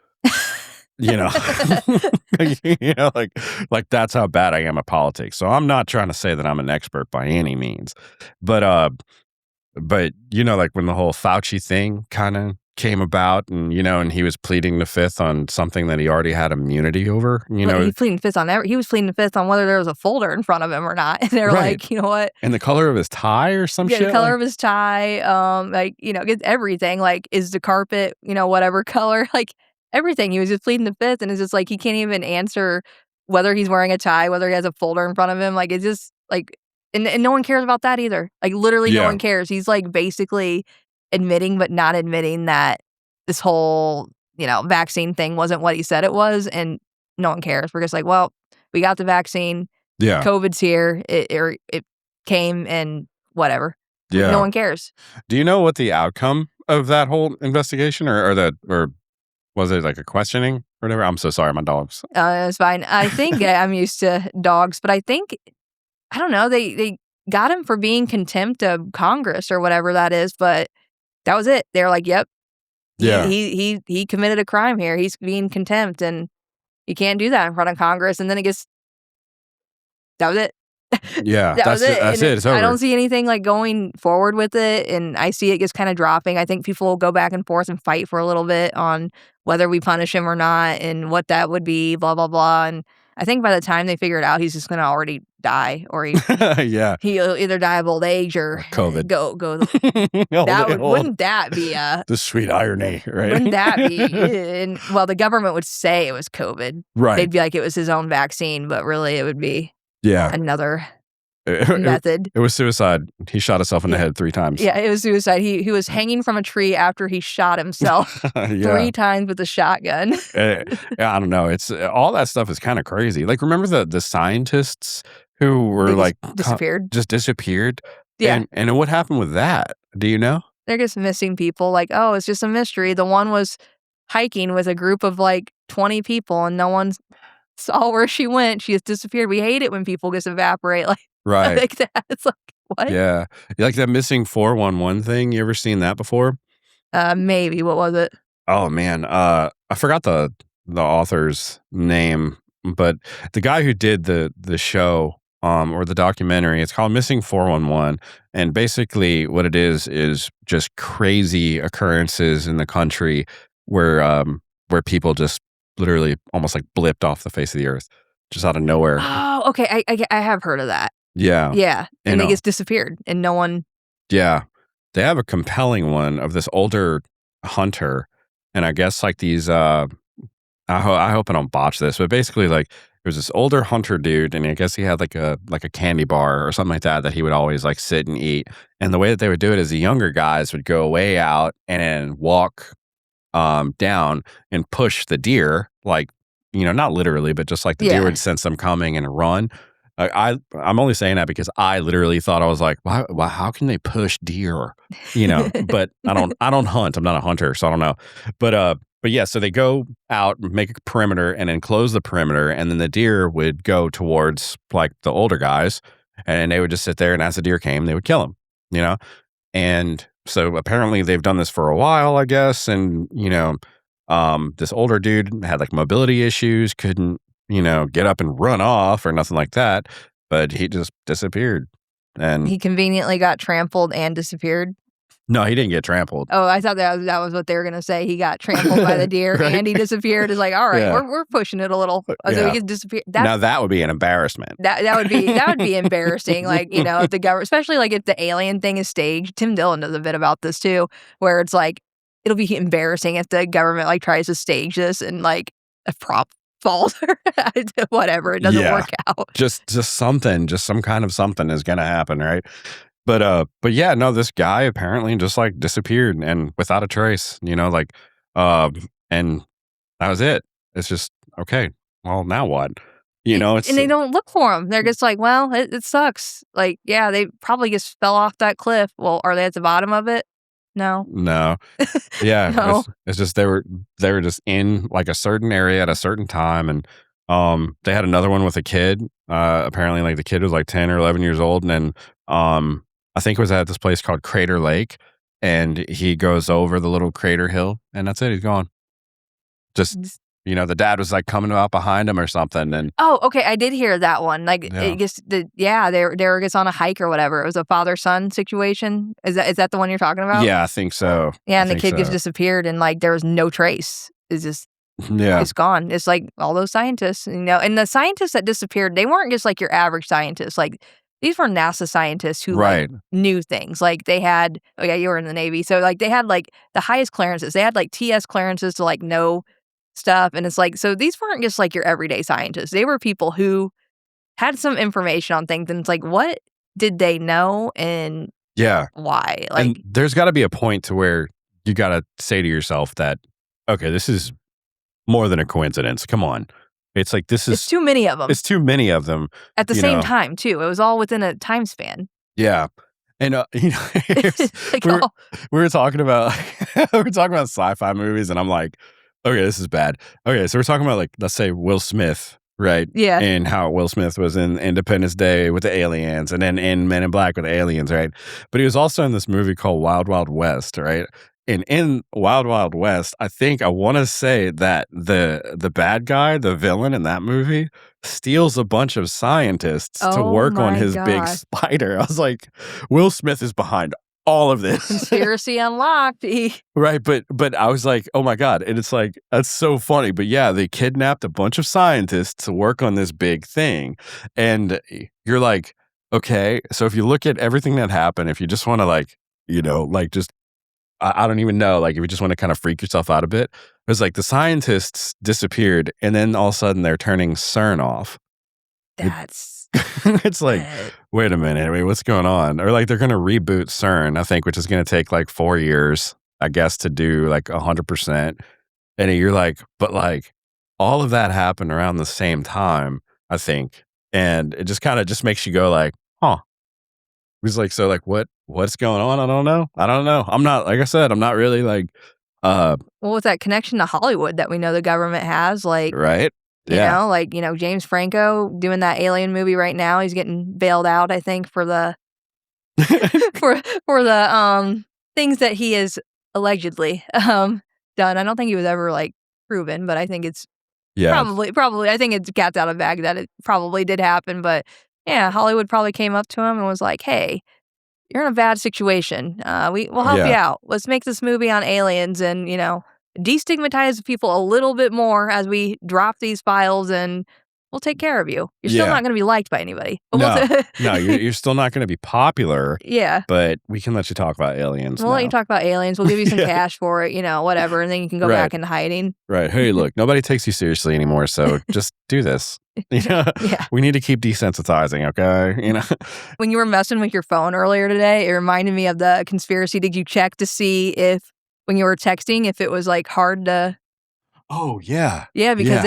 Like that's how bad I am at politics. So I'm not trying to say that I'm an expert by any means, but like when the whole Fauci thing kind of came about, and and he was pleading the fifth on something that he already had immunity over. He was pleading the fifth on he was pleading the fifth on whether there was a folder in front of him or not. And they're like, you know what? And the color of his tie or some shit. Yeah, the color of his tie. It's everything. Like, is the carpet, whatever color? Like, everything. He was just pleading the fifth, and it's just like he can't even answer whether he's wearing a tie, whether he has a folder in front of him. Like, it's just like, and no one cares about that either. Like, literally, no one cares. He's like basically admitting, but not admitting that this whole vaccine thing wasn't what he said it was, and no one cares. We're just like, well, we got the vaccine. Yeah, COVID's here. It came, and whatever. Yeah, no one cares. Do you know what the outcome of that whole investigation or was it like a questioning or whatever? I'm so sorry, my dogs. It's fine. I think I'm used to dogs, but I don't know. They got him for being contempt of Congress or whatever that is, but that was it. They're like, yep. Yeah. He committed a crime here. He's being contempt, and you can't do that in front of Congress. And then that was it. Yeah, that's it. That's it. It's over. I don't see anything like going forward with it, and I see it just kind of dropping. I think people will go back and forth and fight for a little bit on whether we punish him or not and what that would be, blah, blah, blah. And I think by the time they figure it out, he's just going to already die, or yeah, he'll either die of old age or COVID. Go. Wouldn't that be the sweet irony, right? Wouldn't that be? Well, the government would say it was COVID. Right. They'd be like it was his own vaccine, but really it would be another method. It was suicide. He shot himself in the head 3 times. Yeah, it was suicide. He was hanging from a tree after he shot himself 3 times with a shotgun. I don't know. It's all that stuff is kind of crazy. Like, remember the scientists who were just disappeared? Yeah. And what happened with that? Do you know? They're just missing people. Like, oh, it's just a mystery. The one was hiking with a group of like 20 people, and no one saw where she went. She just disappeared. We hate it when people just evaporate like that. It's like, what? Yeah. Like that missing 411 thing. You ever seen that before? Maybe. What was it? Oh man. I forgot the author's name, but the guy who did the show or the documentary, it's called Missing 411. And basically what it is just crazy occurrences in the country where people just literally almost like blipped off the face of the earth, just out of nowhere. Oh, okay. I have heard of that. Yeah. Yeah. And they just disappeared and no one. Yeah. They have a compelling one of this older hunter. And I guess like these, I hope I don't botch this, but basically like there's this older hunter dude, and I guess he had like a candy bar or something like that he would always like sit and eat. And the way that they would do it is the younger guys would go way out and walk down and push the deer, like, not literally, but just like the deer would sense them coming and run. I'm only saying that because I literally thought, I was like, why, how can they push deer? But I don't hunt. I'm not a hunter, so I don't know. But yeah, so they go out, make a perimeter, and then close the perimeter, and then the deer would go towards like the older guys, and they would just sit there, and as the deer came, they would kill them, And so apparently they've done this for a while, I guess, and this older dude had like mobility issues, couldn't get up and run off or nothing like that, but he just disappeared. And he conveniently got trampled and disappeared. No, he didn't get trampled. Oh, I thought that was what they were gonna say. He got trampled by the deer Right? and he disappeared. It's like, all right, Yeah. we're pushing it a little. So he could disappear. Now that would be an embarrassment. That would be embarrassing. Like, if the government, especially like if the alien thing is staged. Tim Dillon does a bit about this too, where it's like it'll be embarrassing if the government like tries to stage this and like a prop falls or whatever. It doesn't work out. Just something, just some kind of something is gonna happen, right? But yeah, no, this guy apparently just like disappeared and without a trace, like, and that was it. It's just, okay, well, now what? It's And they don't look for him. They're just like, well, it sucks. Like, yeah, they probably just fell off that cliff. Well, are they at the bottom of it? No. Yeah, No. it's just they were just in like a certain area at a certain time, and they had another one with a kid. Apparently, like the kid was like 10 or 11 years old, and then I think it was at this place called Crater Lake, and he goes over the little crater hill, and that's it. He's gone. Just, the dad was like coming out behind him or something, and oh, okay, I did hear that one. Like, it just they were just on a hike or whatever. It was a father-son situation. Is that the one you're talking about? Yeah, I think so. Yeah, and the kid just disappeared, and like there was no trace. It's just it's gone. It's like all those scientists, and the scientists that disappeared, they weren't just like your average scientists. Like these were NASA scientists who like, knew things. Like they had, oh yeah, you were in the Navy, so like they had like the highest clearances. They had like TS clearances to like know stuff, and it's like, so these weren't just like your everyday scientists. They were people who had some information on things, and it's like, what did they know and why? Like, and there's got to be a point to where you got to say to yourself that, okay, this is more than a coincidence. Come on. It's like, it's too many of them. It's too many of them. At the same time, too. It was all within a time span. Yeah. And, like, we were talking about, sci-fi movies, and I'm like, okay, this is bad. Okay, so we're talking about, like, let's say Will Smith, right? Yeah. And how Will Smith was in Independence Day with the aliens, and then in Men in Black with the aliens, right? But he was also in this movie called Wild Wild West, right? And in Wild Wild West, I want to say that the bad guy, the villain in that movie, steals a bunch of scientists to work on his big spider. I was like, Will Smith is behind all of this. Conspiracy unlocked. Right, but I was like, oh my God. And it's like, that's so funny. But yeah, they kidnapped a bunch of scientists to work on this big thing. And you're like, okay, so if you look at everything that happened, if you just want to like, just, I don't even know, like if you just want to kind of freak yourself out a bit, it was like the scientists disappeared, and then all of a sudden they're turning CERN off. That's it's like, wait a minute, what's going on? Or like they're going to reboot CERN, I think, which is going to take like 4 years, I guess, to do like 100%. And you're like, but like all of that happened around the same time, I think. And it just kind of just makes you go like, huh. It was like, so like, what's going on? I don't know. I'm not, like I said, I'm not really like, well, with that connection to Hollywood that we know the government has, like, right. You know, James Franco doing that Alien movie right now. He's getting bailed out, I think, for the for the things that he has allegedly done. I don't think he was ever like proven, but I think it's probably I think it's cat's out of bag that it probably did happen. But yeah, Hollywood probably came up to him and was like, "Hey, you're in a bad situation. We'll help you out. Let's make this movie on aliens and, destigmatize people a little bit more as we drop these files, and we'll take care of you. You're still not going to be liked by anybody. No, you're still not going to be popular. Yeah. But we can let you talk about aliens. We'll let you talk about aliens. We'll give you some cash for it, whatever, and then you can go back into hiding. Right. Hey, look, nobody takes you seriously anymore, so just do this. We need to keep desensitizing, okay? When you were messing with your phone earlier today, it reminded me of the conspiracy. Did you check to see if, when you were texting, if it was like hard to? Oh yeah. Yeah, because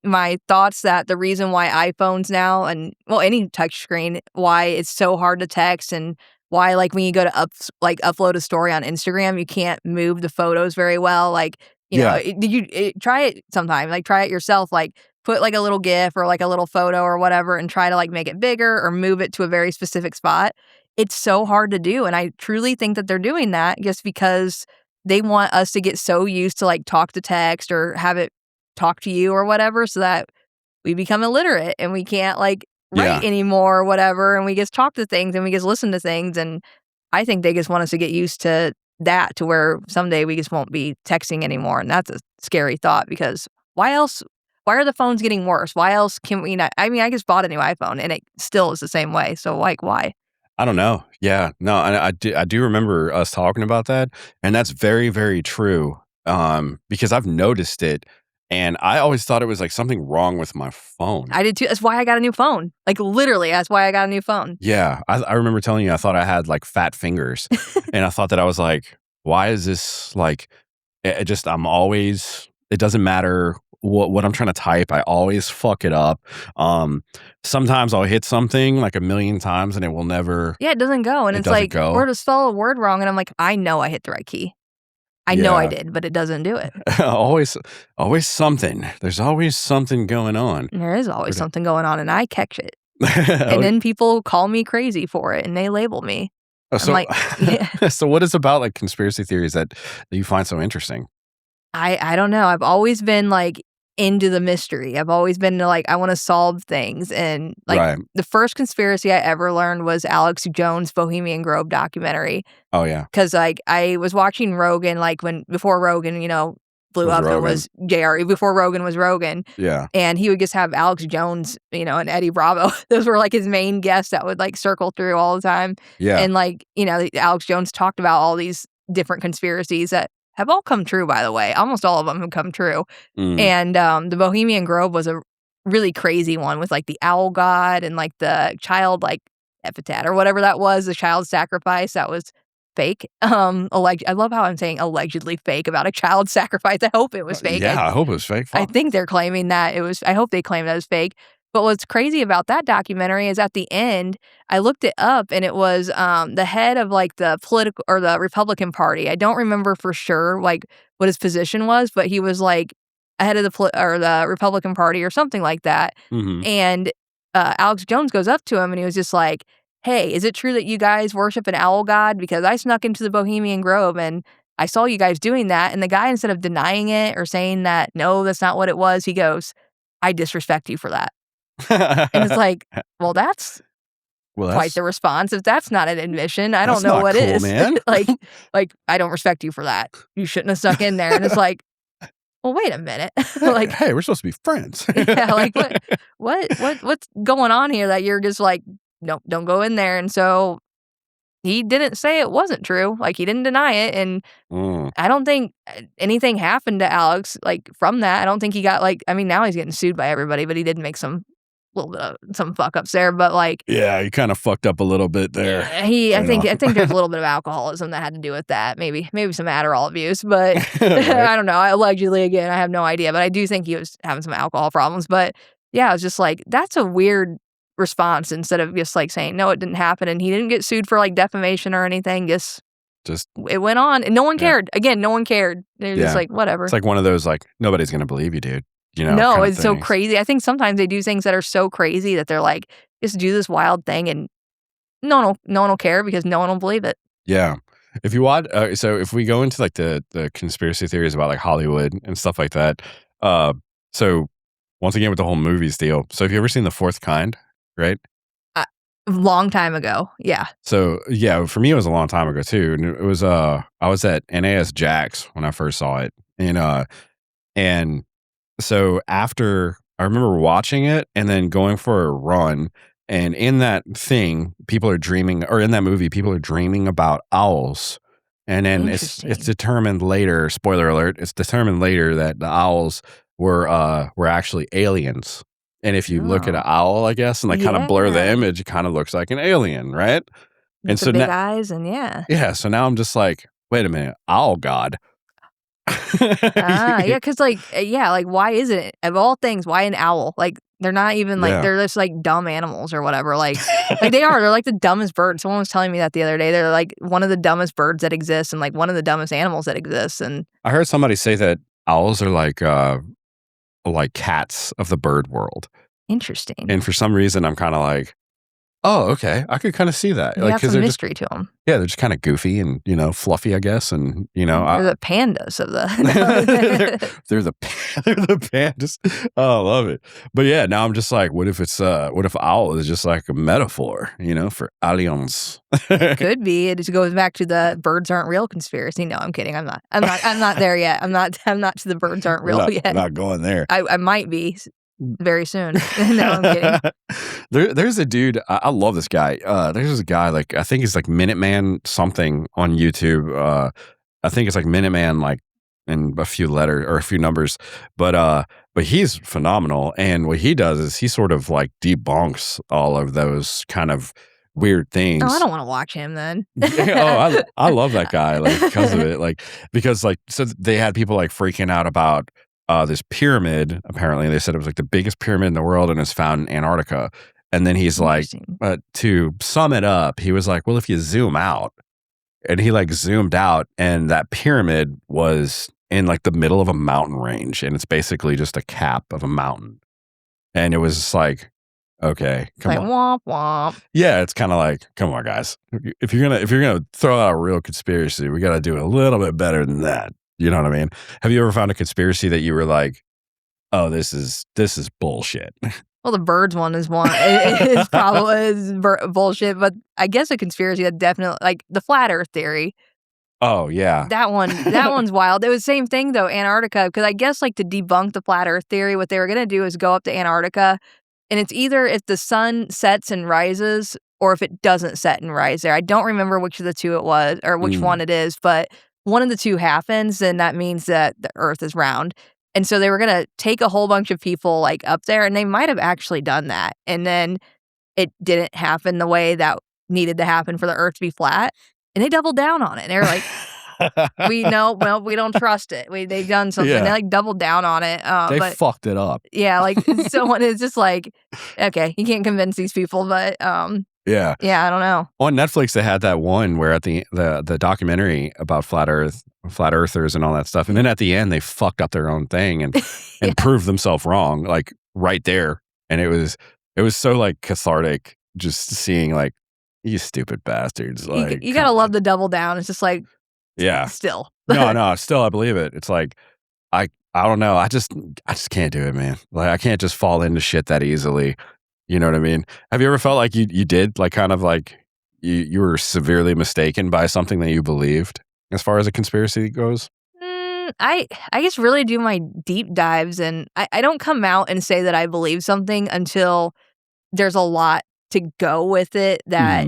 my thoughts that the reason why iPhones now, and well, any touchscreen, why it's so hard to text, and why like when you go to upload a story on Instagram, you can't move the photos very well. Like, did you try it sometime? Like try it yourself, like put like a little GIF or like a little photo or whatever and try to like make it bigger or move it to a very specific spot. It's so hard to do. And I truly think that they're doing that just because they want us to get so used to like talk to text or have it talk to you or whatever, so that we become illiterate and we can't like write anymore or whatever. And we just talk to things and we just listen to things. And I think they just want us to get used to that, to where someday we just won't be texting anymore, and that's a scary thought, because why else? Why are the phones getting worse? Why else can we not? I mean, I just bought a new iPhone, and it still is the same way. So, like, why? I don't know. Yeah, no, I do remember us talking about that, and that's very, very true. Because I've noticed it, and I always thought it was like something wrong with my phone. I did too. That's why I got a new phone. Like, literally, that's why I got a new phone. Yeah, I remember telling you I thought I had like fat fingers, and I thought that I was like, why is this like? It just I'm always. It doesn't matter what I'm trying to type. I always fuck it up. Sometimes I'll hit something like a million times and it will never. Yeah, it doesn't go, and it's like, or to spell a word wrong, and I'm like, I know I hit the right key. I know I did, but it doesn't do it. always something. There's always something going on. There is always something going on, and I catch it. And then people call me crazy for it, and they label me. So, like, yeah. So what is about like conspiracy theories that you find so interesting? I don't know. I've always been like into the mystery. I've always been like, I want to solve things. And like the first conspiracy I ever learned was Alex Jones' Bohemian Grove documentary. Oh yeah. Because like I was watching Rogan, like before Rogan, blew up. It was JRE before Rogan was Rogan. Yeah. And he would just have Alex Jones, and Eddie Bravo. Those were like his main guests that would like circle through all the time. Yeah. And like, Alex Jones talked about all these different conspiracies that have all come true, by the way. Almost all of them have come true. And the Bohemian Grove was a really crazy one with like the owl god and like the child like epitaph or whatever that was, the child sacrifice that was fake. I love how I'm saying allegedly fake about a child sacrifice. I hope it was fake. Yeah, I hope it was fake. I think they're claiming that it was. I hope they claim that it was fake. But what's crazy about that documentary is at the end, I looked it up, and it was the head of like the political or the Republican Party. I don't remember for sure like what his position was, but he was like ahead of the Republican Party or something like that. And Alex Jones goes up to him, and he was just like, "Hey, is it true that you guys worship an owl god? Because I snuck into the Bohemian Grove and I saw you guys doing that." And the guy, instead of denying it or saying that, no, that's not what it was, he goes, "I disrespect you for that." And it's like, well, that's quite the response. If that's not an admission, I don't know what is. Man. like, I don't respect you for that. You shouldn't have stuck in there. And it's like, well, wait a minute. Like, hey, we're supposed to be friends. Yeah, like what's going on here that you're just like, nope, don't go in there. And so he didn't say it wasn't true. Like, he didn't deny it. And I don't think anything happened to Alex like from that. I don't think he got like, I mean, now he's getting sued by everybody, but he did make some little bit of some fuck ups there, but like, yeah, he kind of fucked up a little bit there. I think there's a little bit of alcoholism that had to do with that. Maybe some Adderall abuse, but I don't know. Allegedly, again, I have no idea, but I do think he was having some alcohol problems. But yeah, I was just like, that's a weird response, instead of just like saying no, it didn't happen, and he didn't get sued for like defamation or anything. Just it went on, and no one cared. Again, no one cared. They're just like, whatever. It's like one of those like, nobody's gonna believe you, dude. No, it's so crazy. I think sometimes they do things that are so crazy that they're like, just do this wild thing, and no one will care because no one will believe it. Yeah. If you watch, so if we go into like the conspiracy theories about like Hollywood and stuff like that, so once again with the whole movies deal. So have you ever seen The Fourth Kind? Right. Long time ago. Yeah. So yeah, for me it was a long time ago too, and it was I was at NAS Jax when I first saw it, and so after, I remember watching it and then going for a run, and in that thing, people are dreaming, or in that movie, people are dreaming about owls. And then it's determined later, spoiler alert, it's determined later that the owls were actually aliens. And if you look at an owl, I guess, and like kind of blur the image, it kind of looks like an alien, right? With and so big eyes, and yeah. So now I'm just like, wait a minute, owl god. Yeah, because like why is it, of all things, why an owl? Like, they're not even like they're just like dumb animals or whatever. Like they're like the dumbest bird. Someone was telling me that the other day. They're like one of the dumbest birds that exists, and like one of the dumbest animals that exists. And I heard somebody say that owls are like cats of the bird world. Interesting. And for some reason, I'm kind of like, Oh, okay. I could kind of see that. He Like, has because some they're just, mystery to him. yeah, they're just kind of goofy and, fluffy, I guess. And, They're the pandas of the. they're, they're the, they're the pandas. Oh, I love it. But yeah, now I'm just like, what if owl is just like a metaphor, for aliens? Could be. It just goes back to the birds aren't real conspiracy. No, I'm kidding. I'm not. I'm not there yet. I'm not to the birds aren't real yet. We're not going there. I might be very soon. No, I'm kidding. There's a dude. I love this guy. There's a guy, like, I think he's like Minuteman something on YouTube. I think it's like Minuteman, like, in a few letters or a few numbers, but he's phenomenal. And what he does is he sort of like debunks all of those kind of weird things. Oh, I don't want to watch him then. I love that guy, like, because of it, like, because, like, so they had people like freaking out about this pyramid. Apparently, they said it was like the biggest pyramid in the world and it's found in Antarctica. And then he's like, to sum it up, he was like, well, if you zoom out. And he like zoomed out, and that pyramid was in like the middle of a mountain range, and it's basically just a cap of a mountain. And it was just like, okay, come on, womp womp. Yeah, it's kind of like, come on, guys. If you're gonna throw out a real conspiracy, we got to do a little bit better than that. You know what I mean? Have you ever found a conspiracy that you were like, oh, this is bullshit? Well, the birds one is one. It's probably bullshit, but I guess a conspiracy that definitely, like the flat Earth theory. Oh yeah, that one's wild. It was the same thing though, Antarctica, because I guess like to debunk the flat Earth theory, what they were gonna do is go up to Antarctica, and it's either if the sun sets and rises or if it doesn't set and rise there. I don't remember which of the two it was or which one it is, but one of the two happens, and that means that the Earth is round. And so they were going to take a whole bunch of people like up there, and they might have actually done that. And then it didn't happen the way that needed to happen for the Earth to be flat. And they doubled down on it. And they were like, we don't trust it. They've done something. Yeah. They like doubled down on it. They fucked it up. Yeah. Like someone is just like, okay, you can't convince these people, but yeah, I don't know. On Netflix, they had that one where at the documentary about flat earthers and all that stuff, and then at the end they fucked up their own thing and and proved themselves wrong, like right there. And it was so like cathartic just seeing like, you stupid bastards. Like, you gotta love the double down. It's just like, yeah, still no, still I believe it. It's like I don't know. I just can't do it, man. Like I can't just fall into shit that easily. You know what I mean? Have you ever felt like you did, like, kind of like you were severely mistaken by something that you believed as far as a conspiracy goes? I just really do my deep dives, and I don't come out and say that I believe something until there's a lot to go with it that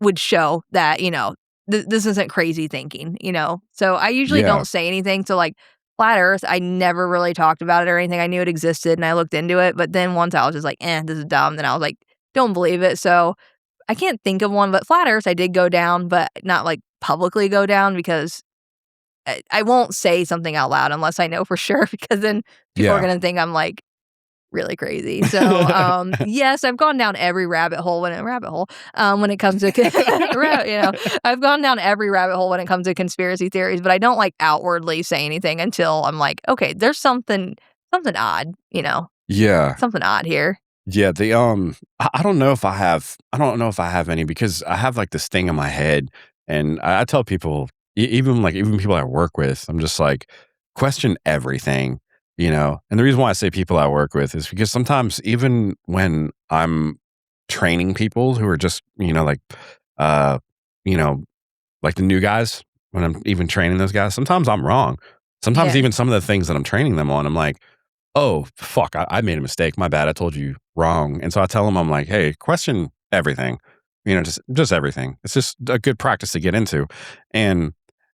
would show that, this isn't crazy thinking, So I usually don't say anything. So like flat Earth, I never really talked about it or anything. I knew it existed and I looked into it. But then once I was just like, this is dumb. Then I was like, don't believe it. So I can't think of one, but flat Earth, I did go down, but not like publicly go down because I won't say something out loud unless I know for sure, because then people are going to think I'm like really crazy. So yes, I've gone down every rabbit hole when it comes to I've gone down every rabbit hole when it comes to conspiracy theories, but I don't like outwardly say anything until I'm like, okay, there's something odd, Yeah. Something odd here. Yeah, I don't know if I have any, because I have like this thing in my head, and I tell people, even people I work with, I'm just like, question everything. And the reason why I say people I work with is because sometimes even when I'm training people who are just, like the new guys, when I'm even training those guys, sometimes I'm wrong. Sometimes even some of the things that I'm training them on, I'm like, oh, fuck, I made a mistake. My bad. I told you wrong. And so I tell them, I'm like, hey, question everything, just everything. It's just a good practice to get into. And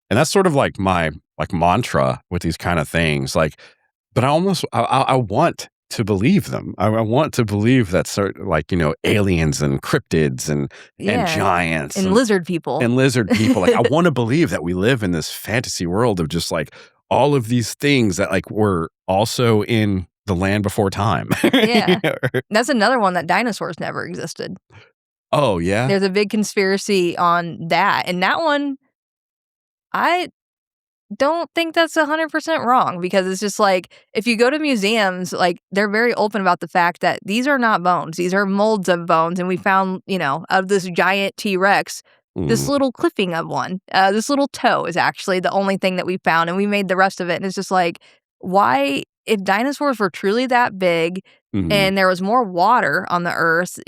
that's sort of like my mantra with these kind of things. Like, but I want to believe them. I want to believe that aliens and cryptids and giants and lizard people. Like, I want to believe that we live in this fantasy world of just like all of these things that like were also in the land before time. Yeah. That's another one, that dinosaurs never existed. Oh, yeah? There's a big conspiracy on that. And that one, don't think that's 100% wrong, because it's just like, if you go to museums, like, they're very open about the fact that these are not bones. These are molds of bones. And we found, of this giant T-Rex, this little clipping of one. This little toe is actually the only thing that we found, and we made the rest of it. And it's just like, why, if dinosaurs were truly that big and there was more water on the earth,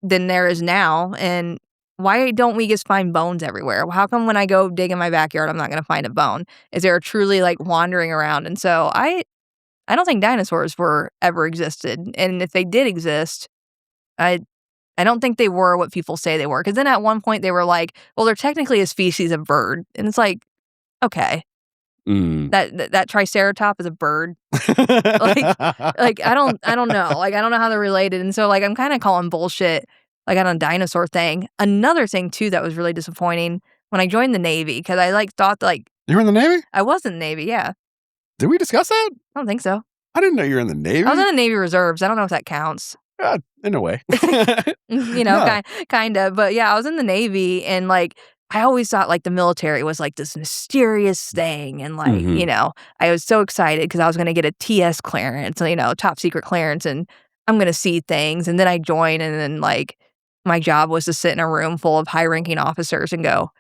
than there is now, and why don't we just find bones everywhere? How come when I go dig in my backyard, I'm not going to find a bone? Is there truly like wandering around? And so I don't think dinosaurs were ever existed. And if they did exist, I don't think they were what people say they were. Because then at one point they were like, well, they're technically a species of bird. And it's like, okay, that triceratops is a bird. like I don't know. Like, I don't know how they're related. And so like, I'm kind of calling bullshit like on a dinosaur thing. Another thing too that was really disappointing when I joined the Navy, because I like thought like, you were in the Navy? I was in the Navy, yeah. Did we discuss that? I don't think so. I didn't know you were in the Navy. I was in the Navy Reserves. I don't know if that counts. In a way. No. kind of. But yeah, I was in the Navy, and like, I always thought like the military was like this mysterious thing. And like, I was so excited because I was going to get a TS clearance, top secret clearance, and I'm going to see things. And then I joined, and then like, my job was to sit in a room full of high-ranking officers and go,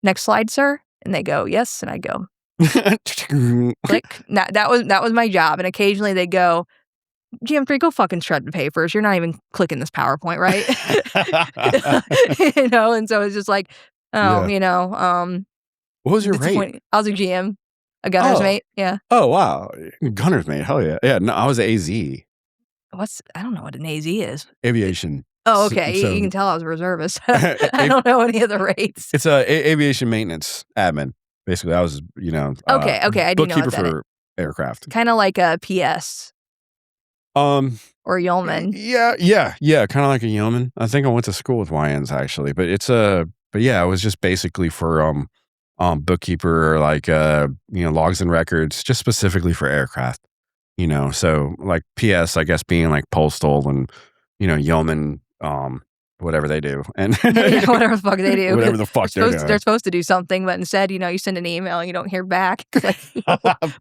"Next slide, sir." And they go, "Yes." And I go, click. That was my job. And occasionally they go, "GM3, go fucking shred the papers. You're not even clicking this PowerPoint, right?" And so it's just like, what was your rate? I was a GM, a gunner's mate. Yeah. Oh, wow. Gunner's mate. Hell yeah. Yeah. No, I was AZ. I don't know what an AZ is. Aviation. Oh, okay. So, you can tell I was a reservist. I don't know any of the rates. It's a aviation maintenance admin. Basically, I was, okay. I do know bookkeeper what that for aircraft. Kind of like a PS. Or yeoman. Yeah. Kind of like a yeoman. I think I went to school with YNs actually, but it was just basically for bookkeeper, or like logs and records, just specifically for aircraft. So like PS, I guess, being like postal, and yeoman, whatever they do, and whatever the fuck they do, whatever the fuck they're supposed to do something, but instead, you send an email and you don't hear back. Like,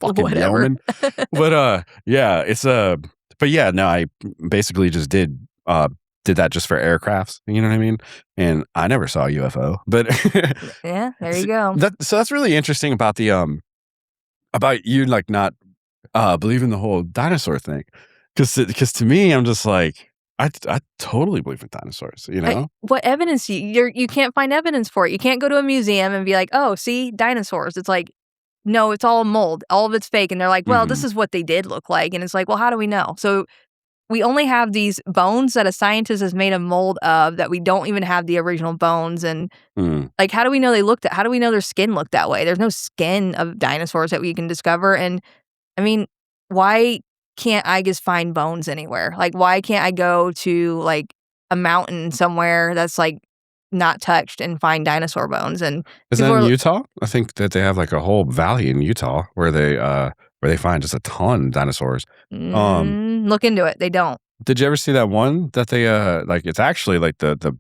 whatever. Yeoman. But but yeah, no, I basically just did that just for aircrafts. You know what I mean? And I never saw a UFO, but yeah, there you go. So that's really interesting about the about you like not believing the whole dinosaur thing, because to me, I'm just like, I totally believe in dinosaurs. What evidence you can't find evidence for it. You can't go to a museum and be like, "Oh, see, dinosaurs." It's like, no, it's all mold. All of it's fake. And they're like, well, this is what they did look like. And it's like, well, how do we know? So we only have these bones that a scientist has made a mold of, that we don't even have the original bones. And like, how do we know how do we know their skin looked that way? There's no skin of dinosaurs that we can discover. And I mean, why can't I just find bones anywhere? Like, why can't I go to like a mountain somewhere that's like not touched and find dinosaur bones? And is that in Utah? I think that they have like a whole valley in Utah where they find just a ton of dinosaurs. Look into it. They don't. Did you ever see that one that they like? It's actually like the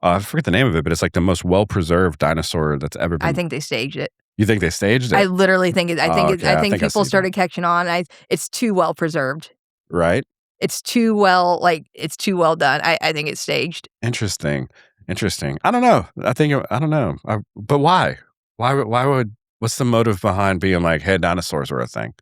I forget the name of it, but it's like the most well preserved dinosaur that's ever been. I think they staged it. You think they staged it? I literally think it. I think people started catching on. It's too well preserved. Right. It's too well done. I think it's staged. Interesting. I don't know. I don't know. But why? What's the motive behind being like, hey, dinosaurs were a thing?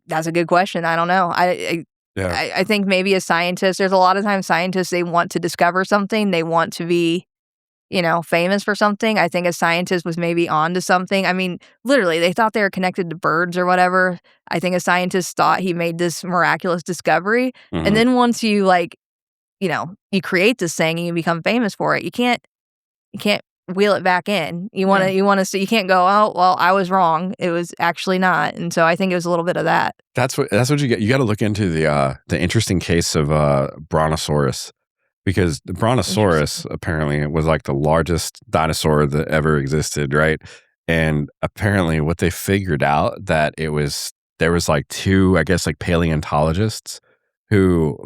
That's a good question. I don't know. I think maybe a scientist, there's a lot of times scientists, they want to discover something. They want to be, famous for something. I think a scientist was maybe onto something. I mean, literally, they thought they were connected to birds or whatever. I think a scientist thought he made this miraculous discovery. And then once you you create this thing and you become famous for it, you can't wheel it back in. You want to you can't go, oh, well, I was wrong. It was actually not. And so I think it was a little bit of that. That's what you get. You got to look into the interesting case of Brontosaurus, because the Brontosaurus apparently was like the largest dinosaur that ever existed, right? And apparently what they figured out that there was like two, I guess, like paleontologists who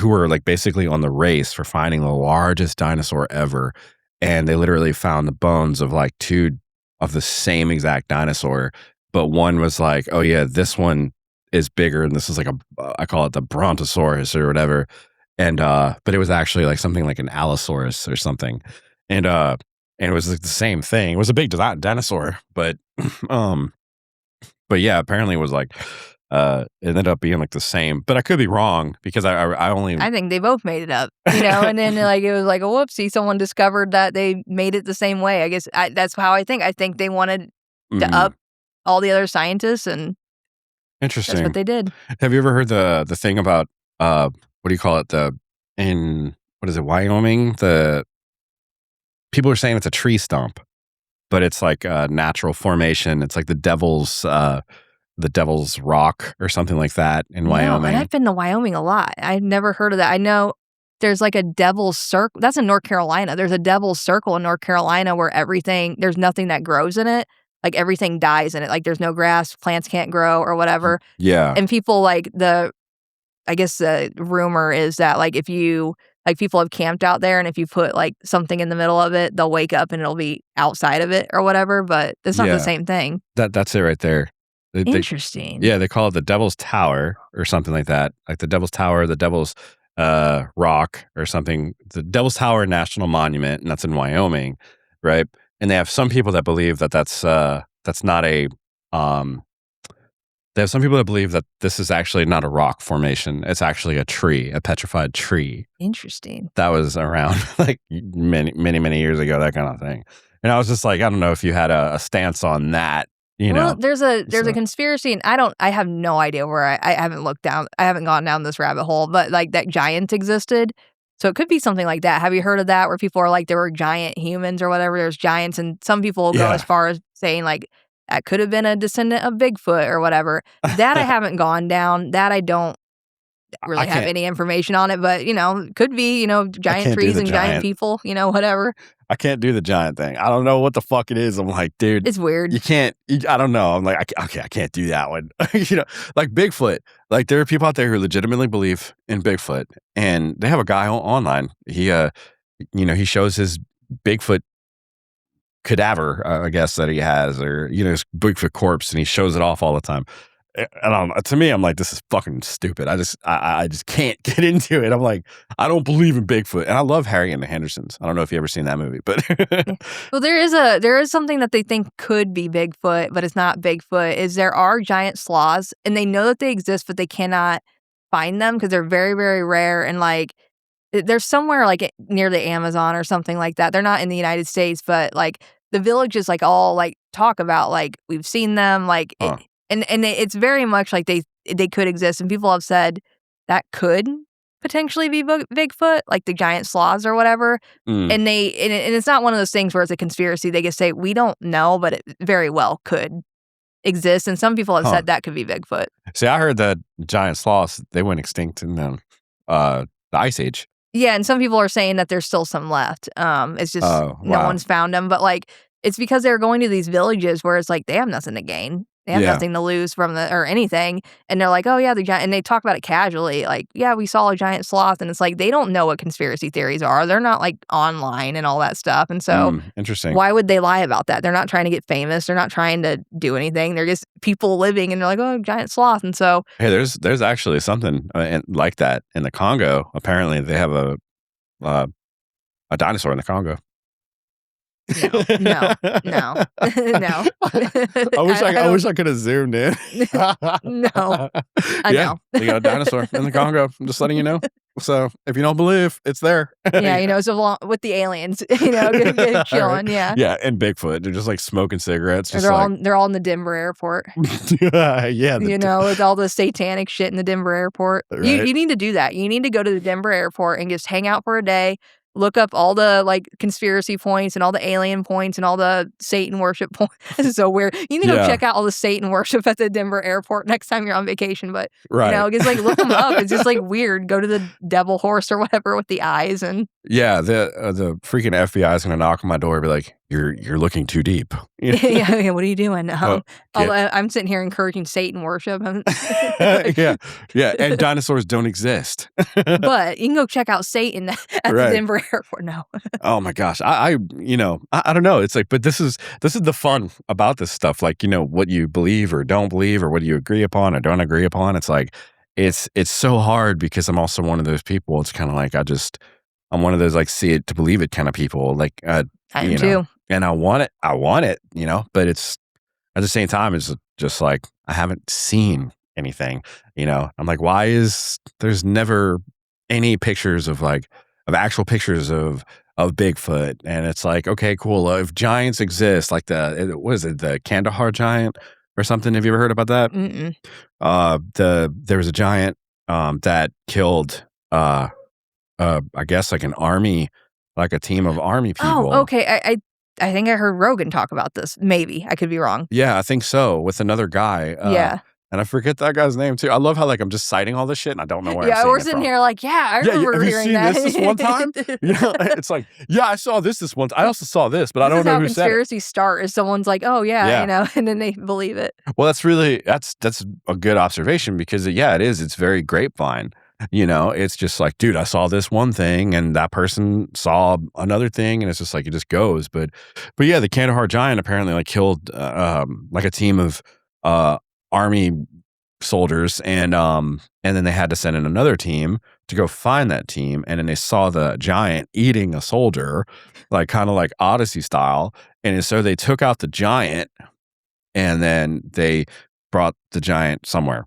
were like basically on the race for finding the largest dinosaur ever. And they literally found the bones of like two of the same exact dinosaur, but one was like, oh yeah, this one is bigger, and this is like I call it the Brontosaurus or whatever, and but it was actually like something like an Allosaurus or something, and it was like the same thing. It was a big dinosaur, but but yeah, apparently it was like it ended up being like the same, but I could be wrong because I think they both made it up, and then like it was like a whoopsie, someone discovered that they made it the same way. I guess that's how I think they wanted to up all the other scientists, and interesting. That's what they did. Have you ever heard the thing about what do you call it, in what is it, Wyoming, the people are saying it's a tree stump, but it's like a natural formation. It's like the Devil's Rock or something like that in Wyoming. And I've been to Wyoming a lot. I've never heard of that. I know there's like a Devil's Circle. That's in North Carolina. There's a Devil's Circle in North Carolina where there's nothing that grows in it. Like everything dies in it. Like there's no grass, plants can't grow or whatever. Yeah. And people I guess the rumor is that like if you like people have camped out there, and if you put like something in the middle of it, they'll wake up and it'll be outside of it or whatever. But it's not the same thing. That's it right there. Interesting. They call it the Devil's Tower or something like that. Like the Devil's Tower, the Devil's Rock or something. The Devil's Tower National Monument, and that's in Wyoming, right? And they have some people that believe that that's not a they have some people that believe that this is actually not a rock formation. It's actually a tree, a petrified tree. Interesting. That was around like many years ago, that kind of thing. And I was just like, I don't know if you had a stance on that. Well, there's a conspiracy, and I have no idea where I haven't looked down. I haven't gone down this rabbit hole, but like that giants existed. So it could be something like that. Have you heard of that, where people are like, there were giant humans or whatever? There's giants, and some people will go as far as saying like that could have been a descendant of Bigfoot or whatever. That I haven't gone down. That I don't really have any information on it, but could be, giant trees and giant people, whatever. I can't do the giant thing. I don't know what the fuck it is. I'm like, dude, it's weird. You can't. I don't know. I'm like, I can't do that one. Like Bigfoot. Like there are people out there who legitimately believe in Bigfoot, and they have a guy online. He, he shows his Bigfoot cadaver, I guess, that he has, or his Bigfoot corpse, and he shows it off all the time. And to me, I'm like, this is fucking stupid. I just can't get into it. I'm like, I don't believe in Bigfoot, and I love Harry and the Hendersons. I don't know if you ever seen that movie, but well, there is something that they think could be Bigfoot, but it's not Bigfoot. Is there are giant sloths, and they know that they exist, but they cannot find them because they're very, very rare, and like they're somewhere like near the Amazon or something like that. They're not in the United States, but like the villages like all like talk about like we've seen them like. And it's very much like they could exist, and people have said that could potentially be Bigfoot, like the giant sloths or whatever. And it's not one of those things where it's a conspiracy. They just say we don't know, but it very well could exist. And some people have said that could be Bigfoot. See, I heard that giant sloths, they went extinct in the Ice Age. Yeah, and some people are saying that there's still some left. It's just no one's found them, but like it's because they're going to these villages where it's like they have nothing to gain. They have nothing to lose from or anything. And they're like, oh yeah, the giant, and they talk about it casually. Like, yeah, we saw a giant sloth. And it's like, they don't know what conspiracy theories are. They're not like online and all that stuff. And so interesting. Why would they lie about that? They're not trying to get famous. They're not trying to do anything. They're just people living, and they're like, oh, giant sloth. And so, hey, there's actually something like that in the Congo. Apparently they have a dinosaur in the Congo. No. I wish I could have zoomed in. No. I know. They got a dinosaur in the Congo. I'm just letting you know. So if you don't believe, it's there. Yeah, so with the aliens, good chilling. Yeah. Yeah, and Bigfoot. They're just like smoking cigarettes. They're all in the Denver airport. Yeah. With all the satanic shit in the Denver airport. Right. You need to do that. You need to go to the Denver airport and just hang out for a day. Look up all the like conspiracy points and all the alien points and all the Satan worship points. This is so weird. You need to go check out all the Satan worship at the Denver airport next time you're on vacation. But just like look them up. It's just like weird. Go to the devil horse or whatever with the eyes and the freaking FBI is gonna knock on my door and be like, you're looking too deep. Yeah, what are you doing? I'm sitting here encouraging Satan worship. Yeah, and dinosaurs don't exist. But you can go check out Satan at the Denver airport. No. Oh my gosh, I don't know. It's like, but this is the fun about this stuff. Like, what you believe or don't believe, or what you agree upon or don't agree upon. It's like, it's so hard because I'm also one of those people. It's kind of like I'm one of those like see it to believe it kind of people. Like, I am too. And I want it, but it's at the same time, it's just like, I haven't seen anything, I'm like, why is there's never any pictures of actual pictures of Bigfoot? And it's like, okay, cool. If giants exist, like the Kandahar giant or something. Have you ever heard about that? Mm-mm. There was a giant, that killed, I guess like an army, like a team of army people. Oh, okay. I think I heard Rogan talk about this. Maybe. I could be wrong. Yeah, I think so. With another guy. Yeah. And I forget that guy's name too. I love how I'm just citing all this shit and I don't know where. Yeah, we're sitting here like, I remember hearing that. Have you seen this one time? It's like, I saw this one. I also saw this, but I don't know who said it. Conspiracies start is someone's like, oh yeah, and then they believe it. Well, that's a good observation because it is. It's very grapevine. It's just like, dude, I saw this one thing and that person saw another thing, and it's just like, it just goes. But yeah, the Kandahar giant apparently like killed like a team of army soldiers, and then they had to send in another team to go find that team, and then they saw the giant eating a soldier, like kind of like Odyssey style, and so they took out the giant, and then they brought the giant somewhere.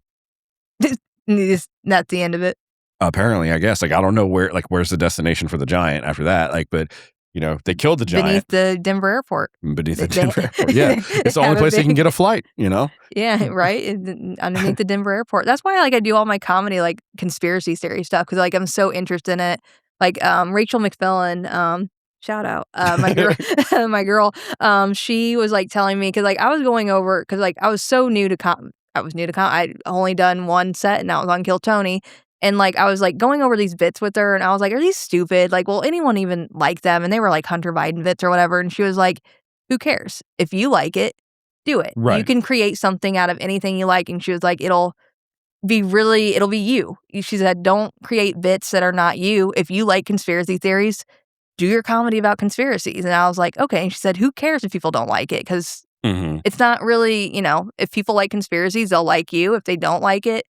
That's the end of it. Apparently, I guess. Like, I don't know where's the destination for the giant after that. Like, but they killed the giant beneath the Denver airport. Yeah, it's the only place you can get a flight. Yeah, right. Underneath the Denver airport. That's why I do all my comedy conspiracy theory stuff, because I'm so interested in it. Like Rachel McFillin. Shout out, my girl. My girl. She was telling me, because I was going over, because I was so new to I'd only done one set, and that was on Kill Tony. And I was going over these bits with her, and I was like, are these stupid? Will anyone even like them? And they were Hunter Biden bits or whatever. And she was like, who cares? If you like it, do it. Right. You can create something out of anything you like. And she was like, it'll be you. She said, don't create bits that are not you. If you like conspiracy theories, do your comedy about conspiracies. And I was like, okay. And she said, who cares if people don't like it? Because it's not really, if people like conspiracies, they'll like you. If they don't like it,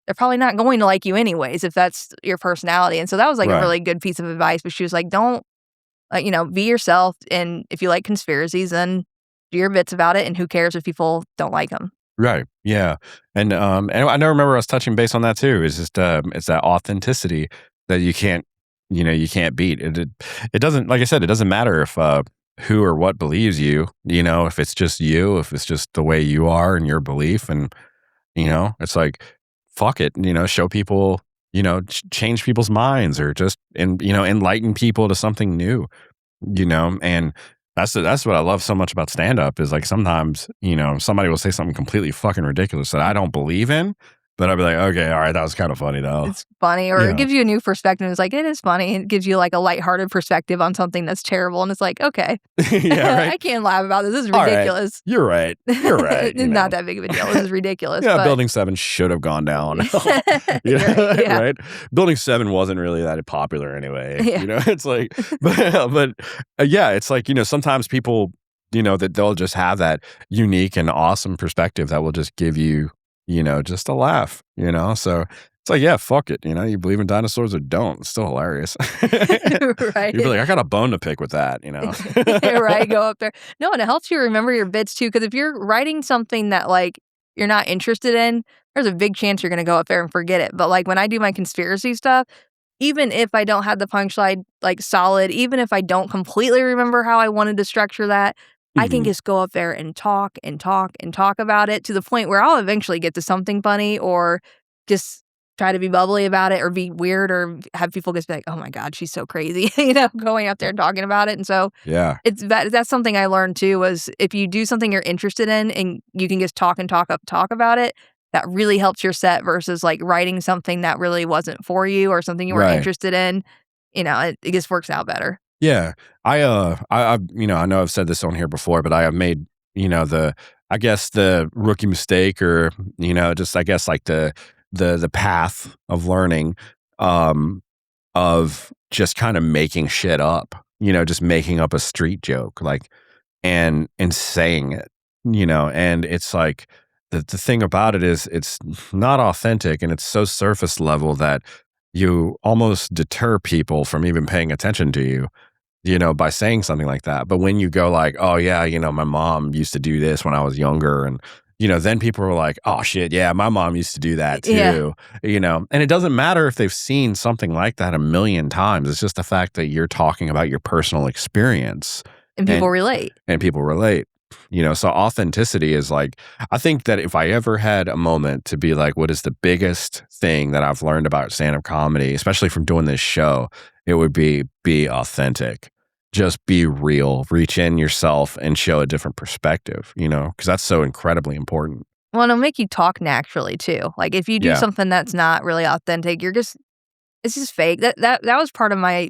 they're probably not going to like you anyways, if that's your personality. And so that was a really good piece of advice. But she was like, don't, be yourself. And if you like conspiracies, then do your bits about it. And who cares if people don't like them? Right. Yeah. And I remember us touching base on that too. It's just it's that authenticity that you can't beat. It doesn't, like I said, it doesn't matter if who or what believes you. If it's just you, if it's just the way you are and your belief, and it's like, fuck it, show people, change people's minds, or just, enlighten people to something new, and that's what I love so much about stand-up is sometimes, somebody will say something completely fucking ridiculous that I don't believe in, but I'll be like, okay, all right, that was kind of funny though. It's funny, or it gives you a new perspective. It's it is funny. It gives you a lighthearted perspective on something that's terrible, and it's like, okay, yeah, right? I can't laugh about this. This is ridiculous. Right. You're right. It's not that big of a deal. This is ridiculous. Yeah, Building 7 should have gone down. Yeah. Right? Building 7 wasn't really that popular anyway. Yeah. It's but yeah, it's sometimes people, that they'll just have that unique and awesome perspective that will just give you, just a laugh, so it's yeah, fuck it. You believe in dinosaurs or don't. It's still hilarious. Right. You'd be like, I got a bone to pick with that, Yeah, right. Go up there. No, and it helps you remember your bits too. Because if you're writing something that you're not interested in, there's a big chance you're going to go up there and forget it. But when I do my conspiracy stuff, even if I don't have the punchline solid, even if I don't completely remember how I wanted to structure that, I can just go up there and talk and talk and talk about it to the point where I'll eventually get to something funny, or just try to be bubbly about it, or be weird, or have people just be like, oh my God, she's so crazy, going up there and talking about it. And so that's something I learned too, was if you do something you're interested in and you can just talk and talk about it, that really helps your set versus writing something that really wasn't for you or something you weren't interested in. It just works out better. Yeah. I I know I've said this on here before, but I have made, I guess the rookie mistake or, just I guess like the path of learning, um, of just kind of making shit up, just making up a street joke, like, and saying it, and it's like the thing about it is it's not authentic and it's so surface level that you almost deter people from even paying attention to you, by saying something like that. But when you go like, "Oh yeah, my mom used to do this when I was younger," and then people are like, "Oh shit, yeah, my mom used to do that too." And it doesn't matter if they've seen something like that a million times. It's just the fact that you're talking about your personal experience and people relate. And people relate. So authenticity is like, I think that if I ever had a moment to be like, what is the biggest thing that I've learned about stand-up comedy, especially from doing this show, it would be authentic. Just be real, reach in yourself and show a different perspective, because that's so incredibly important. Well, it'll make you talk naturally too. Like if you do something that's not really authentic, it's just fake. That was part of my,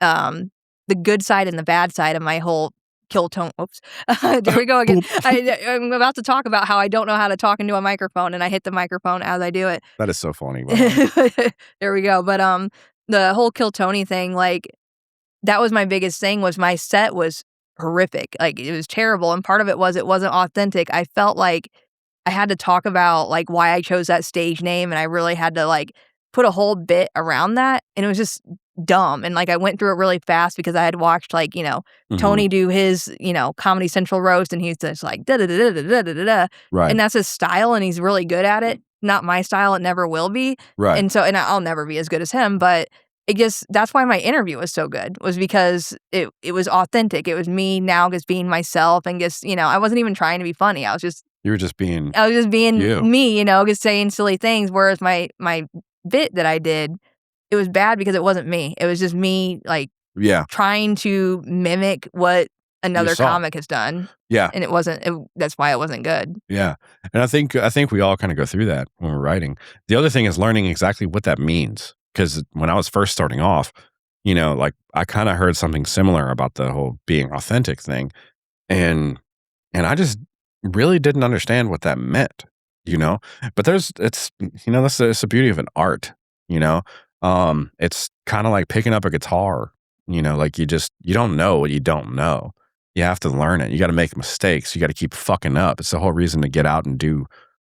the good side and the bad side of my whole kill tone. Oops. There we go again. I'm about to talk about how I don't know how to talk into a microphone and I hit the microphone as I do it. That is so funny. There we go. But the whole Kill Tony thing, like that was my biggest thing. Was my set was horrific. Like it was terrible, and part of it was it wasn't authentic. I felt like I had to talk about like why I chose that stage name, and I really had to like put a whole bit around that, and it was just dumb. And like I went through it really fast because I had watched like Tony do his Comedy Central roast, and he's just like da da da da da da da da, right. And that's his style, and he's really good at it. Not my style, it never will be, right. And I'll never be as good as him, but that's why my interview was so good, was because it was authentic. It was me now just being myself, and just I wasn't even trying to be funny. I was just being you. Me, just saying silly things. Whereas my bit that I did, it was bad because it wasn't me. It was just me like trying to mimic what another comic has done. Yeah. And it wasn't. That's why it wasn't good. Yeah. And I think we all kind of go through that when we're writing. The other thing is learning exactly what that means. Because when I was first starting off, like I kind of heard something similar about the whole being authentic thing. And I just really didn't understand what that meant, But it's that's the beauty of an art, It's kind of like picking up a guitar, like you don't know what you don't know. You have to learn it. You got to make mistakes. You got to keep fucking up. It's the whole reason to get out and do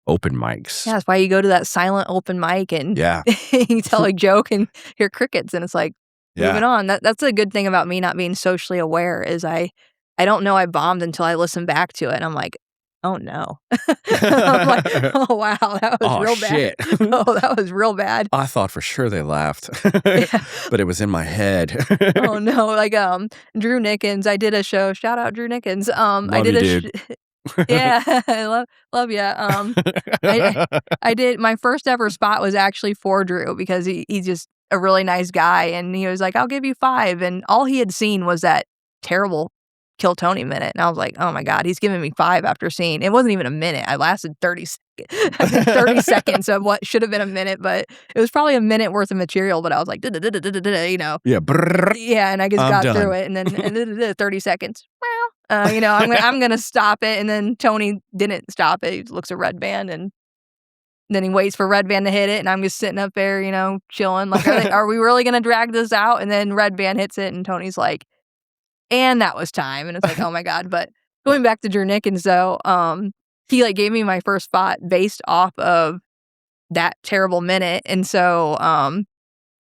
open mics. Yeah, that's why you go to that silent open mic and you tell a joke and hear crickets, and it's like moving on. That's a good thing about me not being socially aware is I don't know I bombed until I listen back to it, and I'm like, oh no. I'm like, oh wow, that was real shit. bad. Oh, that was real bad. I thought for sure they laughed, but it was in my head. Oh no, like Drew Nickens. I did a show. Shout out Drew Nickens. I did dude. Yeah, I love you. I did my first ever spot was actually for Drew because he's just a really nice guy, and he was like, "I'll give you 5," and all he had seen was that terrible Kill Tony minute, and I was like, "Oh my god, he's giving me 5 after seeing." It wasn't even a minute. I lasted 30 seconds. 30 seconds of what should have been a minute, but it was probably a minute worth of material. But I was like, Yeah, yeah, and I just got through it, and then 30 seconds. I'm gonna stop it, and then Tony didn't stop it. He looks at Red Band, and then he waits for Red Band to hit it, and I'm just sitting up there, chilling. Like, are we really gonna drag this out? And then Red Band hits it, and Tony's like, and that was time. And it's like, oh my god. But going back to Drew Nickens, though, he like gave me my first spot based off of that terrible minute, and so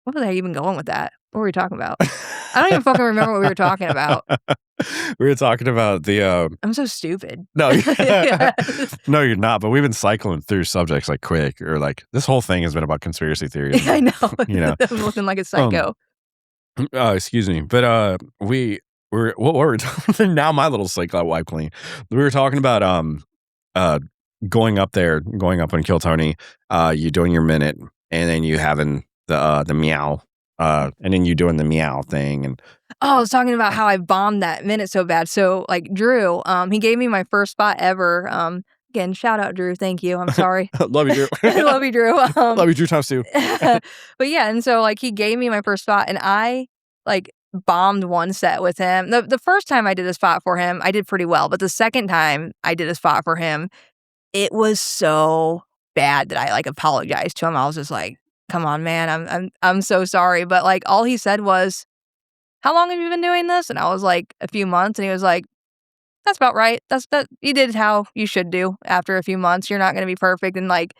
what was I even going with that? What were we talking about? I don't even fucking remember what we were talking about. We were talking about the I'm so stupid. No, no, you're not. But we've been cycling through subjects like quick, or like this whole thing has been about conspiracy theories. Yeah, I know. I'm looking like a psycho. Excuse me, but what were we talking? Now my little psycho wipe clean. We were talking about going up on Kill Tony, you doing your minute, and then you having the meow. And then you doing the meow thing, and I was talking about how I bombed that minute so bad. So like Drew, he gave me my first spot ever. Again, shout out Drew, thank you. I'm sorry. Love you, Drew. Love you, Drew. Love you, Drew times 2. But yeah, and so like he gave me my first spot, and I like bombed one set with him. The first time I did a spot for him, I did pretty well, but the second time I did a spot for him, it was so bad that I, like, apologized to him. I was just like, "Come on, man, I'm so sorry," but, like, all he said was, "How long have you been doing this?" And I was like, "A few months," and he was like, "That's about right. That you did how you should do after a few months. You're not gonna be perfect," and, like,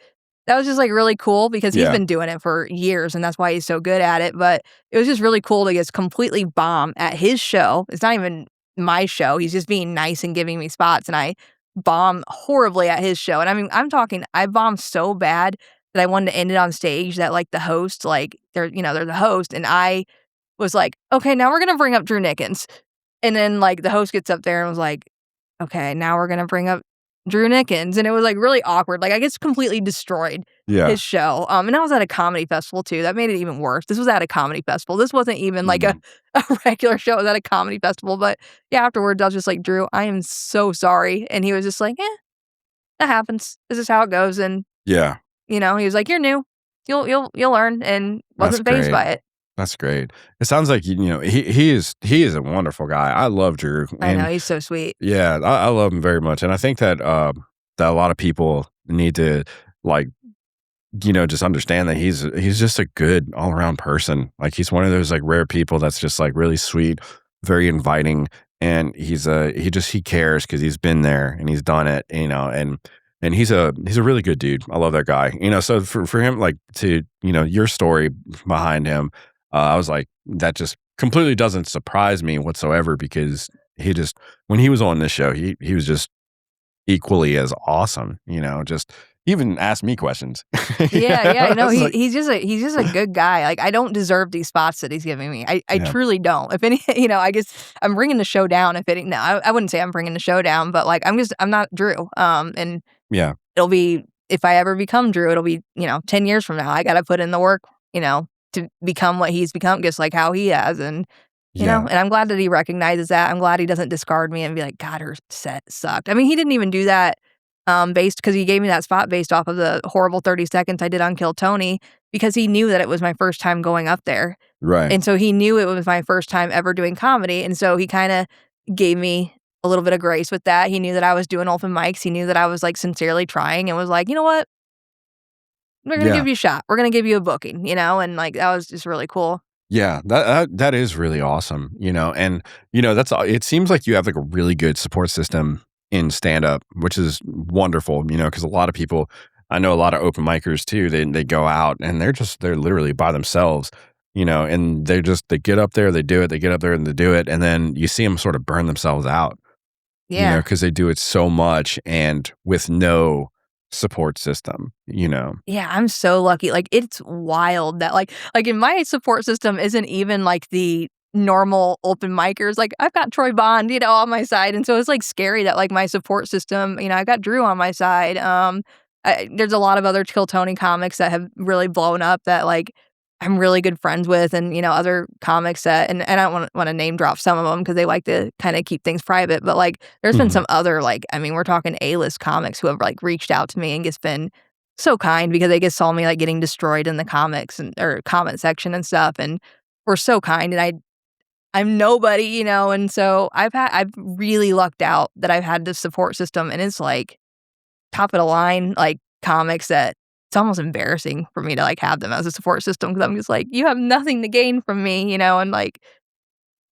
that was just, like, really cool because he's been doing it for years, and that's why he's so good at it, but it was just really cool to just completely bomb at his show. It's not even my show. He's just being nice and giving me spots, and I bomb horribly at his show, and I mean, I'm talking I bombed so bad that I wanted to end it on stage that, like, the host, like, they're the host, and I was like, "Okay, now we're gonna bring up Drew Nickens." And then, like, the host gets up there and was like, "Okay, now we're gonna bring up Drew Nickens," and it was, like, really awkward, like, I just completely destroyed his show, and I was at a comedy festival too, that made it even worse. This was at a comedy festival. This wasn't even, like, a regular show, it was at a comedy festival, but, yeah, afterwards, I was just like, "Drew, I am so sorry," and he was just like, that happens. This is how it goes," and, Yeah. he was like, "You're new. You'll learn," and That's wasn't fazed great. by it. That's great. It sounds like, he is a wonderful guy. I love Drew, I know, and he's so sweet. yeah, I love him very much, and I think that, that a lot of people need to, like, just understand that he's just a good all-around person. Like, he's one of those, like, rare people that's just, like, really sweet, very inviting, and he cares because 'cause he's been there and he's done it, and he's a really good dude. I love that guy. So for him, like, to, your story behind him, I was like, that just completely doesn't surprise me whatsoever because he just when he was on this show, he was just equally as awesome, just even asked me questions. Yeah, no, It's like, he's just a good guy. Like, I don't deserve these spots that he's giving me. I yeah, truly don't. If any, I guess I'm bringing the show down. If any, no, I wouldn't say I'm bringing the show down, but like I'm not Drew. And yeah, it'll be if I ever become Drew, it'll be 10 years from now. I got to put in the work, to become what he's become, just like how he has, and yeah, and I'm glad that he recognizes that. I'm glad he doesn't discard me and be like, God, her set sucked. I mean, he didn't even do that based because he gave me that spot based off of the horrible 30 seconds I did on Kill Tony because he knew that it was my first time going up there. right, And so he knew it was my first time ever doing comedy. And so he kind of gave me a little bit of grace with that. He knew that I was doing open mics. He knew that I was like sincerely trying and was like, you know what? We're going to yeah. give you a shot. We're going to give you a booking, and like that was just really cool. Yeah, that is really awesome, and that's it seems like you have like a really good support system in stand up, which is wonderful, because a lot of people, I know a lot of open micers too, they go out and they're literally by themselves, and they get up there, they do it, they get up there and they do it, and then you see them sort of burn themselves out, Yeah. because they do it so much and with no support system. Yeah, I'm so lucky. Like, it's wild that, like in my support system isn't even, like, the normal open micers. Like, I've got Troy Bond, on my side, and so it's, like, scary that, like, my support system, I've got Drew on my side. There's a lot of other Kill Tony comics that have really blown up that, like, I'm really good friends with and, other comics that and I don't wanna name drop some of them because they like to kinda keep things private, but, like, there's been Mhm. some other, like I mean, we're talking A-list comics who have, like, reached out to me and just been so kind because they just saw me, like, getting destroyed in the comics and or comment section and stuff, and were so kind, and I'm nobody, and so I've really lucked out that I've had this support system, and it's, like, top of the line, like, comics that it's almost embarrassing for me to, like, have them as a support system because 'cause I'm just like, "You have nothing to gain from me," and, like,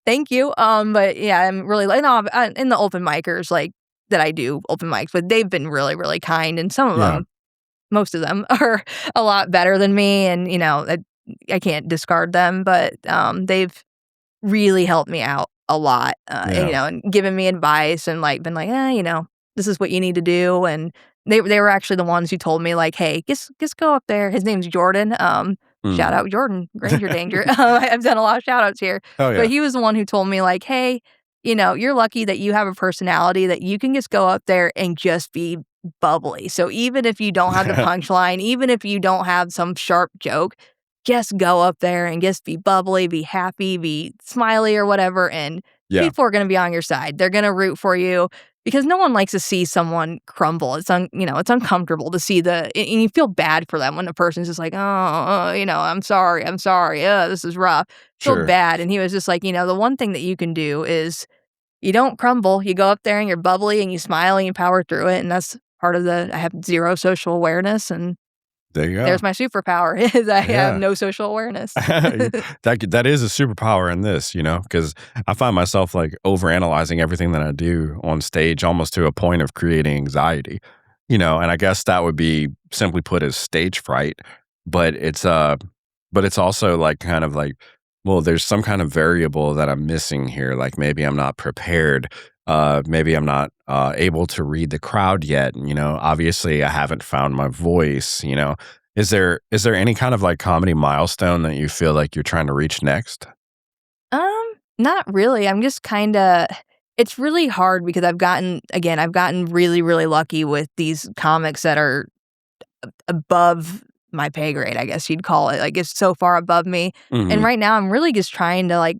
"Thank you." But, yeah, I'm really like no, in the open micers, like, that I do open mics but they've been really, really kind, and some of Yeah. them most of them are a lot better than me, and, I can't discard them, but, they've really helped me out a lot, and, Yeah. and given me advice and, like, been like, this is what you need to do," and they were actually the ones who told me, like, "Hey, just go up there." His name's Jordan, shout Mm. out Jordan, Granger Danger. I've done a lot of shout outs here, Oh, but yeah. he was the one who told me, like, "Hey, you're lucky that you have a personality that you can just go up there and just be bubbly. So even if you don't have the punchline, even if you don't have some sharp joke, just go up there and just be bubbly, be happy, be smiley or whatever, and Yeah. people are gonna be on your side. They're gonna root for you. because no one likes to see someone crumble. It's it's uncomfortable to see and you feel bad for them when the person's just like, I'm sorry, this is rough. Feel Sure. bad. And he was just like, the one thing that you can do is you don't crumble. You go up there and you're bubbly and you smile and you power through it. And that's part of I have zero social awareness, and there you go. There's my superpower is I have Yeah. no social awareness. That is a superpower in this, because I find myself like overanalyzing everything that I do on stage almost to a point of creating anxiety, and I guess that would be simply put as stage fright, but it's also like kind of like, well, there's some kind of variable that I'm missing here. Like maybe I'm not prepared. Maybe I'm not able to read the crowd yet. Obviously I haven't found my voice. Is there any kind of like comedy milestone that you feel like you're trying to reach next? Not really. I'm just kind of. It's really hard because I've gotten really, really lucky with these comics that are above my pay grade, I guess you'd call it. Like, it's so far above me. Mm-hmm. And right now I'm really just trying to like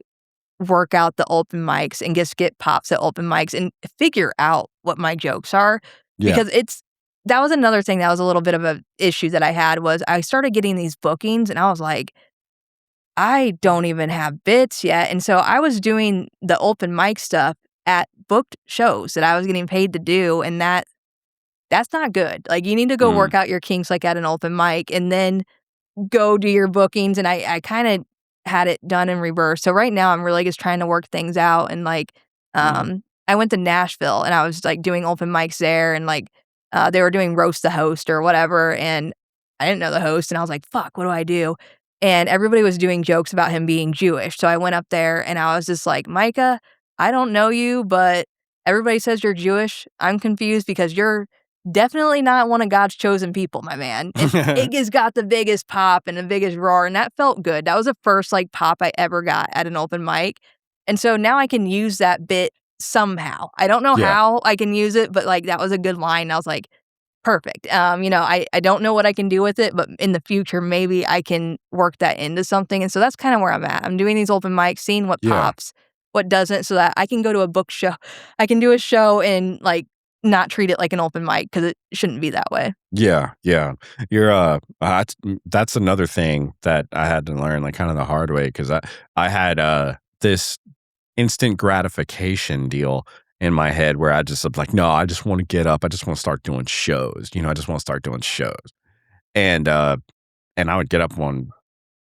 work out the open mics and just get pops at open mics and figure out what my jokes are. Yeah. Because that was another thing that was a little bit of a issue that I had was I started getting these bookings and I was like, I don't even have bits yet. And so I was doing the open mic stuff at booked shows that I was getting paid to do. And that's not good. Like, you need to go work out your kinks like at an open mic and then go do your bookings. And I kind of had it done in reverse. So right now I'm really just trying to work things out. And like, I went to Nashville and I was like doing open mics there and like, they were doing roast the host or whatever. And I didn't know the host and I was like, fuck, what do I do? And everybody was doing jokes about him being Jewish. So I went up there and I was just like, Micah, I don't know you, but everybody says you're Jewish. I'm confused because you're definitely not one of God's chosen people, my man. And it has got the biggest pop and the biggest roar, and that felt good. That was the first like pop I ever got at an open mic. And so now I can use that bit somehow. I don't know how I can use it, but like that was a good line. I was like, perfect. I don't know what I can do with it, but in the future, maybe I can work that into something. And so that's kind of where I'm at. I'm doing these open mics, seeing what pops, what doesn't, so that I can go to a book show. I can do a show and like not treat it like an open mic because it shouldn't be that way. Yeah. You're that's another thing that I had to learn like kind of the hard way because I had this instant gratification deal in my head where I just was like, no, I just want to get up. I just want to start doing shows. I just want to start doing shows. And I would get up on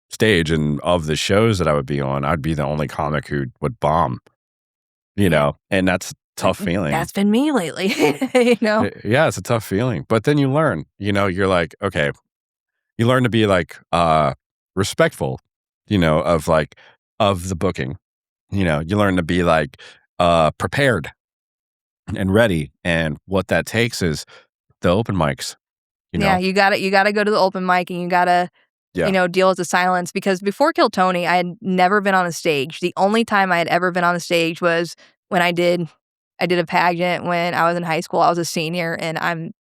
stage and of the shows that I would be on, I'd be the only comic who would bomb, and that's a tough feeling. That's been me lately, Yeah, it's a tough feeling. But then you learn, you're like, okay, you learn to be like respectful, of the booking. You learn to be like prepared and ready. And what that takes is the open mics. Yeah, you got to go to the open mic and you got to, deal with the silence. Because before Kill Tony, I had never been on a stage. The only time I had ever been on a stage was when I did a pageant when I was in high school. I was a senior and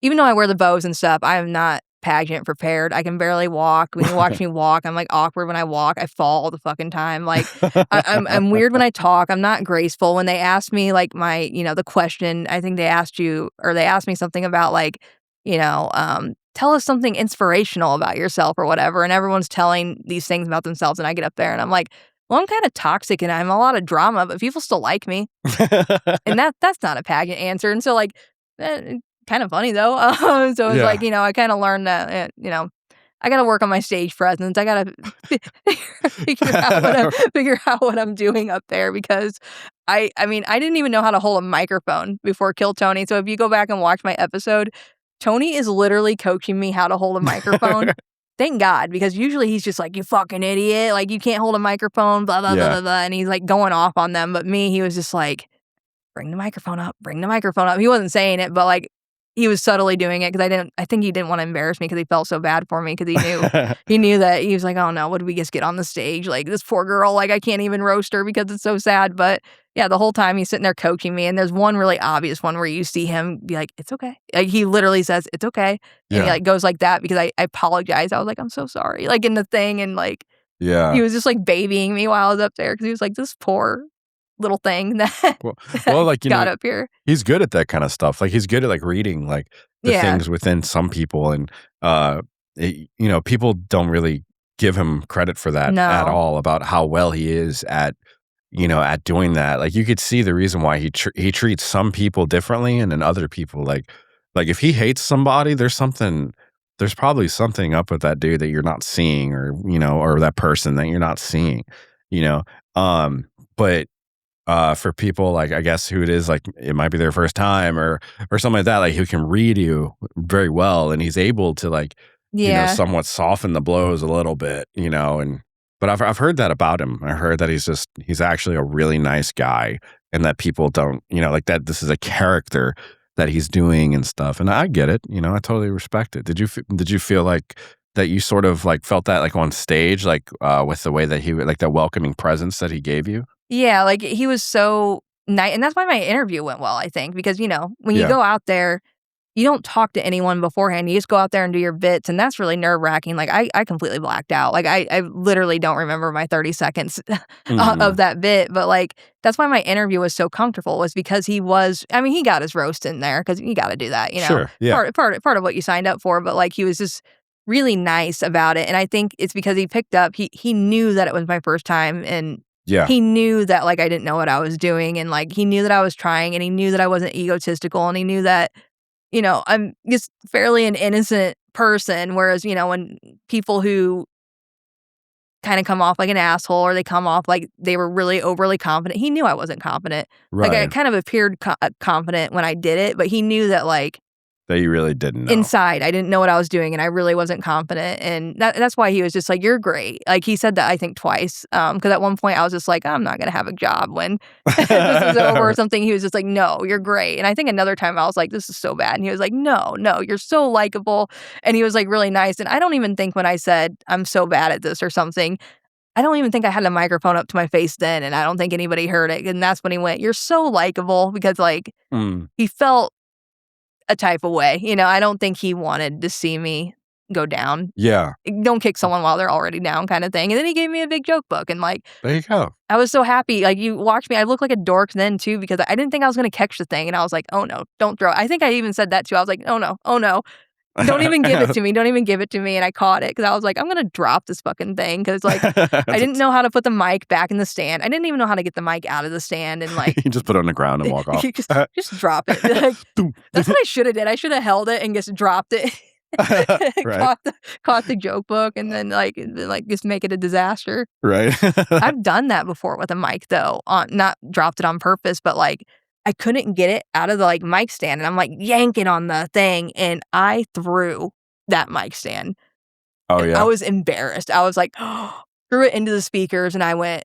even though I wear the bows and stuff, I'm not pageant prepared. I can barely walk. When you watch me walk, I'm like awkward when I walk. I fall all the fucking time. Like I'm weird when I talk. I'm not graceful. When they ask me like my, the question, I think they asked me something about like, tell us something inspirational about yourself or whatever. And everyone's telling these things about themselves. And I get up there and I'm like, well, I'm kind of toxic and I'm a lot of drama, but people still like me. And that's not a pageant answer. And so like, kind of funny though. So it's like, I kind of learned that, I got to work on my stage presence. I got to figure out what I'm doing up there because I didn't even know how to hold a microphone before Kill Tony. So if you go back and watch my episode, Tony is literally coaching me how to hold a microphone. Thank God, because usually he's just like, you fucking idiot. Like, you can't hold a microphone, blah, blah, blah, blah, blah. And he's like going off on them. But me, he was just like, bring the microphone up. He wasn't saying it, but like, he was subtly doing it because I think he didn't want to embarrass me because he felt so bad for me because he knew that he was like, oh no, what did we just get on the stage? Like, this poor girl, like, I can't even roast her because it's so sad. But yeah, the whole time he's sitting there coaching me. And there's one really obvious one where you see him be like, it's okay. Like, he literally says, it's okay. And he like goes like that because I apologized. I was like, I'm so sorry. Like in the thing. And like, he was just like babying me while I was up there because he was like, this poor little thing that, Well, that like, got up here. he's good at that kind of stuff. Like, he's good at, like, reading, like, the things within some people, and, people don't really give him credit for that at No. all, about how well he is at, at doing that. Like, you could see the reason why he treats some people differently, and then other people, like, if he hates somebody, there's probably something up with that dude that you're not seeing, or, or that person that you're not seeing, you know? But for people, like, I guess, who it is, like, it might be their first time, or something like that, like, who can read you very well, and he's able to, like, somewhat soften the blows a little bit, and but I've heard that about him. I heard that he's actually a really nice guy, and that people don't, like, that this is a character that he's doing and stuff. And I get it, I totally respect it. Did you feel like that you sort of, like, felt that, like, on stage, like, with the way that he, like, that welcoming presence that he gave you? Yeah, like, he was so nice, and that's why my interview went well, I think, because, when you go out there, you don't talk to anyone beforehand, you just go out there and do your bits, and that's really nerve-wracking. Like, I completely blacked out. Like, I literally don't remember my 30 seconds of that bit, but, like, that's why my interview was so comfortable, was because he got his roast in there, because you gotta do that, Sure, yeah. Part of what you signed up for, but, like, he was just really nice about it, and I think it's because he picked up, he knew that it was my first time, and Yeah. he knew that, like, I didn't know what I was doing, and, like, he knew that I was trying, and he knew that I wasn't egotistical, and he knew that, I'm just fairly an innocent person, whereas, when people who kinda come off like an asshole, or they come off like they were really overly confident, he knew I wasn't confident. Like, I Right. kind of appeared confident when I did it, but he knew that, like, That you really didn't know. inside, I didn't know what I was doing, and I really wasn't confident, and that's why he was just like, "You're great." Like, he said that, I think, twice, because at one point, I was just like, "I'm not gonna have a job when this is over," or something. He was just like, "No, you're great." And I think another time, I was like, "This is so bad," and he was like, "No, no, you're so likable," and he was, like, really nice, and I don't even think when I said, "I'm so bad at this," or something, I don't even think I had the microphone up to my face then, and I don't think anybody heard it, and that's when he went, "You're so likable," because, like, he felt a type of way, I don't think he wanted to see me go down. Yeah. Don't kick someone while they're already down, kinda thing, and then he gave me a big joke book, and, like, There you go. I was so happy. Like, you watched me, I looked like a dork then too, because I didn't think I was gonna catch the thing, and I was like, "Oh, no, don't throw it." I think I even said that too. I was like, "Oh, no, oh, no. Don't even give it to me, don't even give it to me," and I caught it, because I was like, "I'm gonna drop this fucking thing," because, like, I didn't know how to put the mic back in the stand. I didn't even know how to get the mic out of the stand, and, like, You just put it on the ground and walk off. you just drop it. Like, that's what I shoulda did. I shoulda held it and just dropped it. Right. Caught the joke book, and then, just make it a disaster. Right. I've done that before with a mic, though, not dropped it on purpose, but, like, I couldn't get it out of the, like, mic stand, and I'm, like, yanking on the thing, and I threw that mic stand. Oh, I yeah. was embarrassed. I was like, threw it into the speakers, and I went,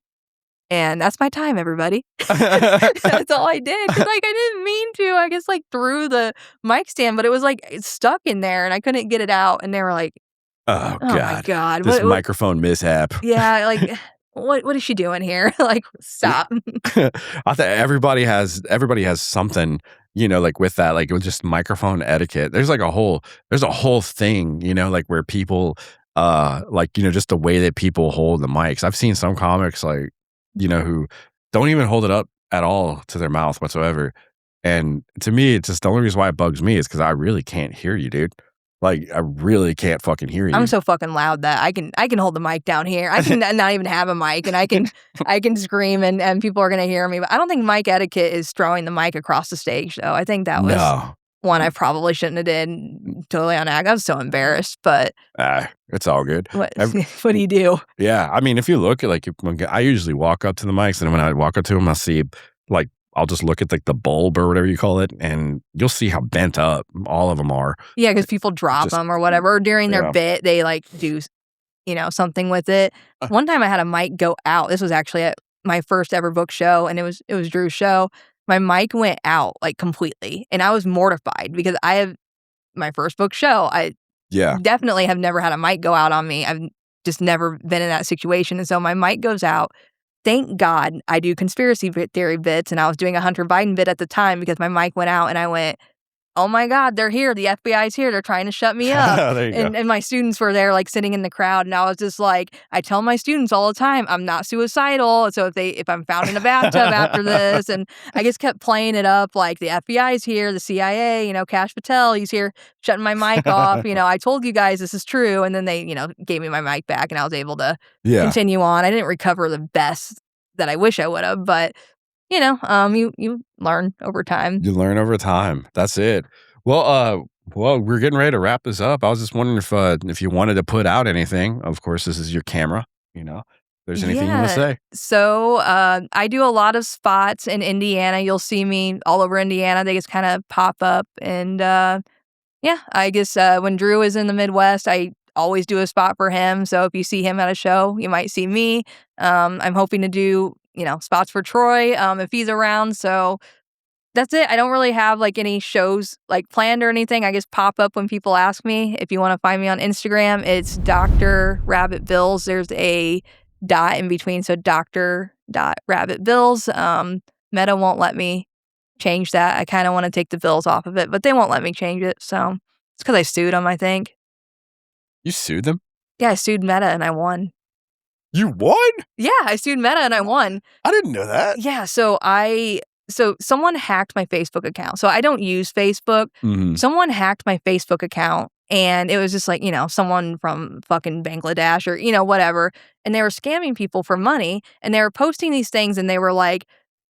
"And that's my time, everybody." That's all I did, 'cause, like, I didn't mean to. I just, like, threw the mic stand, but it was, like, it's stuck in there, and I couldn't get it out, and they were like, Oh, "Oh my God. god, This what." microphone mishap. Yeah, like, what is she doing here? Like, stop. I think everybody has something, like, with that, like, with just microphone etiquette. There's a whole thing, like, where people, like, just the way that people hold the mics. I've seen some comics, like, who don't even hold it up at all to their mouth whatsoever. And to me, it's just the only reason why it bugs me is because I really can't hear you, dude. Like, I really can't fucking hear you. I'm so fucking loud that I can hold the mic down here. I can not even have a mic, and I can scream, and people are gonna hear me. But I don't think mic etiquette is throwing the mic across the stage, though. I think that was one I probably shouldn't have did. Totally on act. I was so embarrassed, but it's all good. What what do you do? Yeah, I mean, if you look at, like, I usually walk up to the mics, and when I walk up to them, I see, like, I'll just look at, like, the bulb or whatever you call it, and you'll see how bent up all of them are. Yeah, because people drop them or whatever. Or during their bit, they, like, do, something with it. One time I had a mic go out. This was actually at my first ever book show, and it was Drew's show. My mic went out, like, completely, and I was mortified because I have my first book show. I definitely have never had a mic go out on me. I've just never been in that situation, and so my mic goes out. Thank God I do conspiracy theory bits, and I was doing a Hunter Biden bit at the time because my mic went out, and I went, oh my God, they're here. The FBI's here. They're trying to shut me up. There you go. And my students were there, like sitting in the crowd. And I was just like, I tell my students all the time, I'm not suicidal. So if I'm found in a bathtub after this, and I just kept playing it up like the FBI's here, the CIA, Kash Patel, he's here shutting my mic off. I told you guys this is true. And then they, gave me my mic back and I was able to continue on. I didn't recover the best that I wish I would have, but you learn over time. You learn over time. That's it. Well, we're getting ready to wrap this up. I was just wondering if you wanted to put out anything. Of course, this is your camera. If there's anything you want to say. So I do a lot of spots in Indiana. You'll see me all over Indiana. They just kind of pop up. And I guess when Drew is in the Midwest, I always do a spot for him. So if you see him at a show, you might see me. I'm hoping to do spots for Troy if he's around. So that's it. I don't really have like any shows like planned or anything. I just pop up when people ask me. If you want to find me on Instagram, it's Dr. Rabbit Bills. There's a dot in between, so Dr.Rabbit Bills. Meta won't let me change that. I kind of want to take the bills off of it, but they won't let me change it. So it's because I sued them, I think. You sued them? Yeah, I sued Meta and I won. You won? Yeah, I sued Meta and I won. I didn't know that. Yeah, so someone hacked my Facebook account. So I don't use Facebook. Mm-hmm. Someone hacked my Facebook account and it was just like, someone from fucking Bangladesh or, whatever. And they were scamming people for money and they were posting these things and they were like,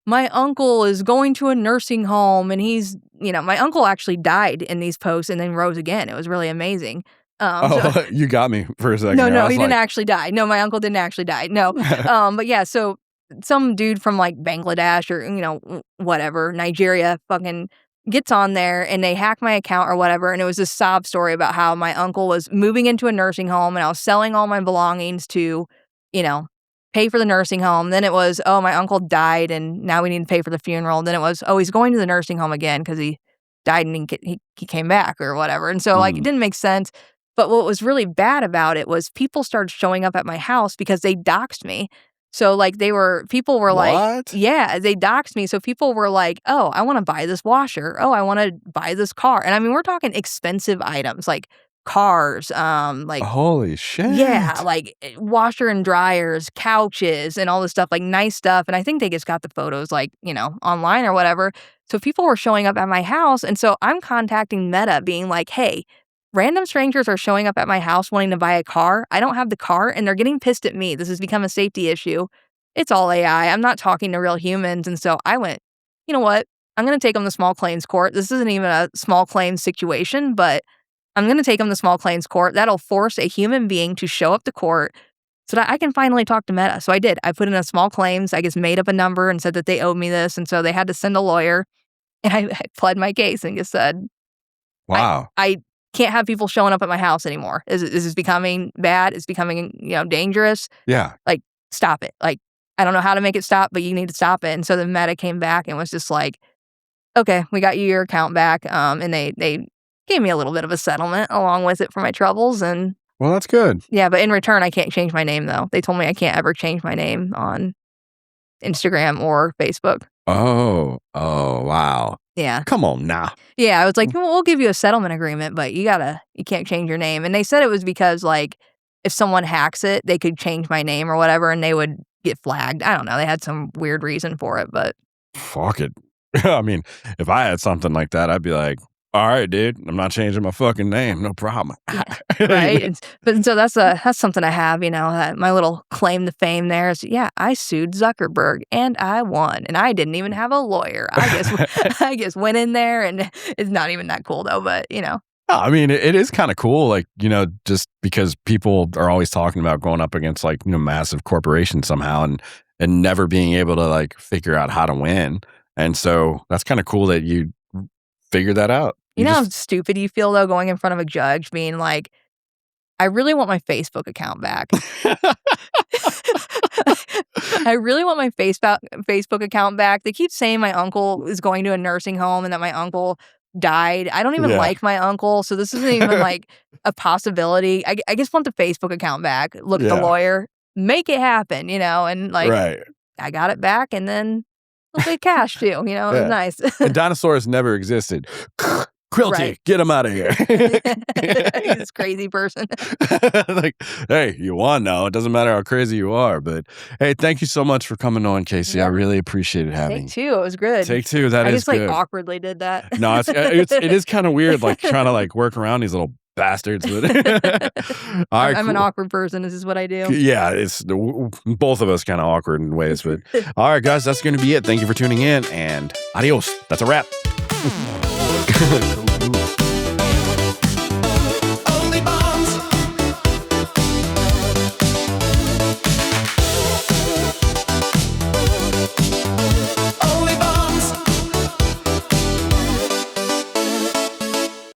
my uncle is going to a nursing home and he's, my uncle actually died in these posts and then rose again. It was really amazing. You got me for a second. No, he didn't actually die. No, my uncle didn't actually die. No. But yeah, so some dude from like Bangladesh or, whatever, Nigeria fucking gets on there and they hack my account or whatever. And it was this sob story about how my uncle was moving into a nursing home and I was selling all my belongings to, pay for the nursing home. Then it was, oh, my uncle died and now we need to pay for the funeral. Then it was, oh, he's going to the nursing home again because he died and he came back or whatever. And so like it didn't make sense. But what was really bad about it was people started showing up at my house because they doxed me. So like people were like, what? Yeah, they doxed me. So people were like, oh, I want to buy this washer. Oh, I want to buy this car. And I mean, we're talking expensive items like cars, like holy shit. Yeah, like washer and dryers, couches and all this stuff, like nice stuff. And I think they just got the photos like, online or whatever. So people were showing up at my house. And so I'm contacting Meta being like, hey, random strangers are showing up at my house wanting to buy a car. I don't have the car and they're getting pissed at me. This has become a safety issue. It's all AI. I'm not talking to real humans. And so I went, you know what? I'm going to take them to small claims court. This isn't even a small claims situation, but I'm going to take them to small claims court. That'll force a human being to show up to court so that I can finally talk to Meta. So I did. I put in a small claims. I just made up a number and said that they owed me this. And so they had to send a lawyer. And I pled my case and just said, wow, I can't have people showing up at my house anymore. This is becoming bad. It's becoming, dangerous. Yeah. Like, stop it. Like, I don't know how to make it stop, but you need to stop it. And so the Meta came back and was just like, okay, we got you your account back. And they gave me a little bit of a settlement along with it for my troubles. And well, that's good. Yeah, but in return, I can't change my name though. They told me I can't ever change my name on Instagram or Facebook. Oh, wow. Yeah. Come on now. Yeah, I was like, well, we'll give you a settlement agreement, but you can't change your name. And they said it was because like if someone hacks it, they could change my name or whatever and they would get flagged. I don't know. They had some weird reason for it, but fuck it. I mean, if I had something like that, I'd be like, all right, dude, I'm not changing my fucking name. No problem. Yeah, right. But so that's something I have, my little claim to fame there is, yeah, I sued Zuckerberg and I won and I didn't even have a lawyer. I just went in there and it's not even that cool though, but I mean, it is kind of cool. Like, just because people are always talking about going up against like, massive corporations somehow and never being able to like figure out how to win. And so that's kind of cool that you figured that out. You know how stupid you feel, though, going in front of a judge being like, I really want my Facebook account back. I really want my Facebook account back. They keep saying my uncle is going to a nursing home and that my uncle died. I don't even like my uncle, so this isn't even like a possibility. I just want the Facebook account back. Look at the lawyer. Make it happen, and like right. I got it back and then a little bit of cash too, it was nice. And dinosaurs never existed. Quilty, get him out of here. This crazy person. Like, hey, you won now. It doesn't matter how crazy you are. But hey, thank you so much for coming on, Casey. I really appreciated having you. Take two. It was good. Take two. That I is just good. awkwardly did that. No, it is kind of weird, like trying to work around these little bastards. But I'm an awkward person. This is what I do. Yeah, it's both of us kind of awkward in ways. But all right, guys, that's going to be it. Thank you for tuning in, and adios. That's a wrap. Cool.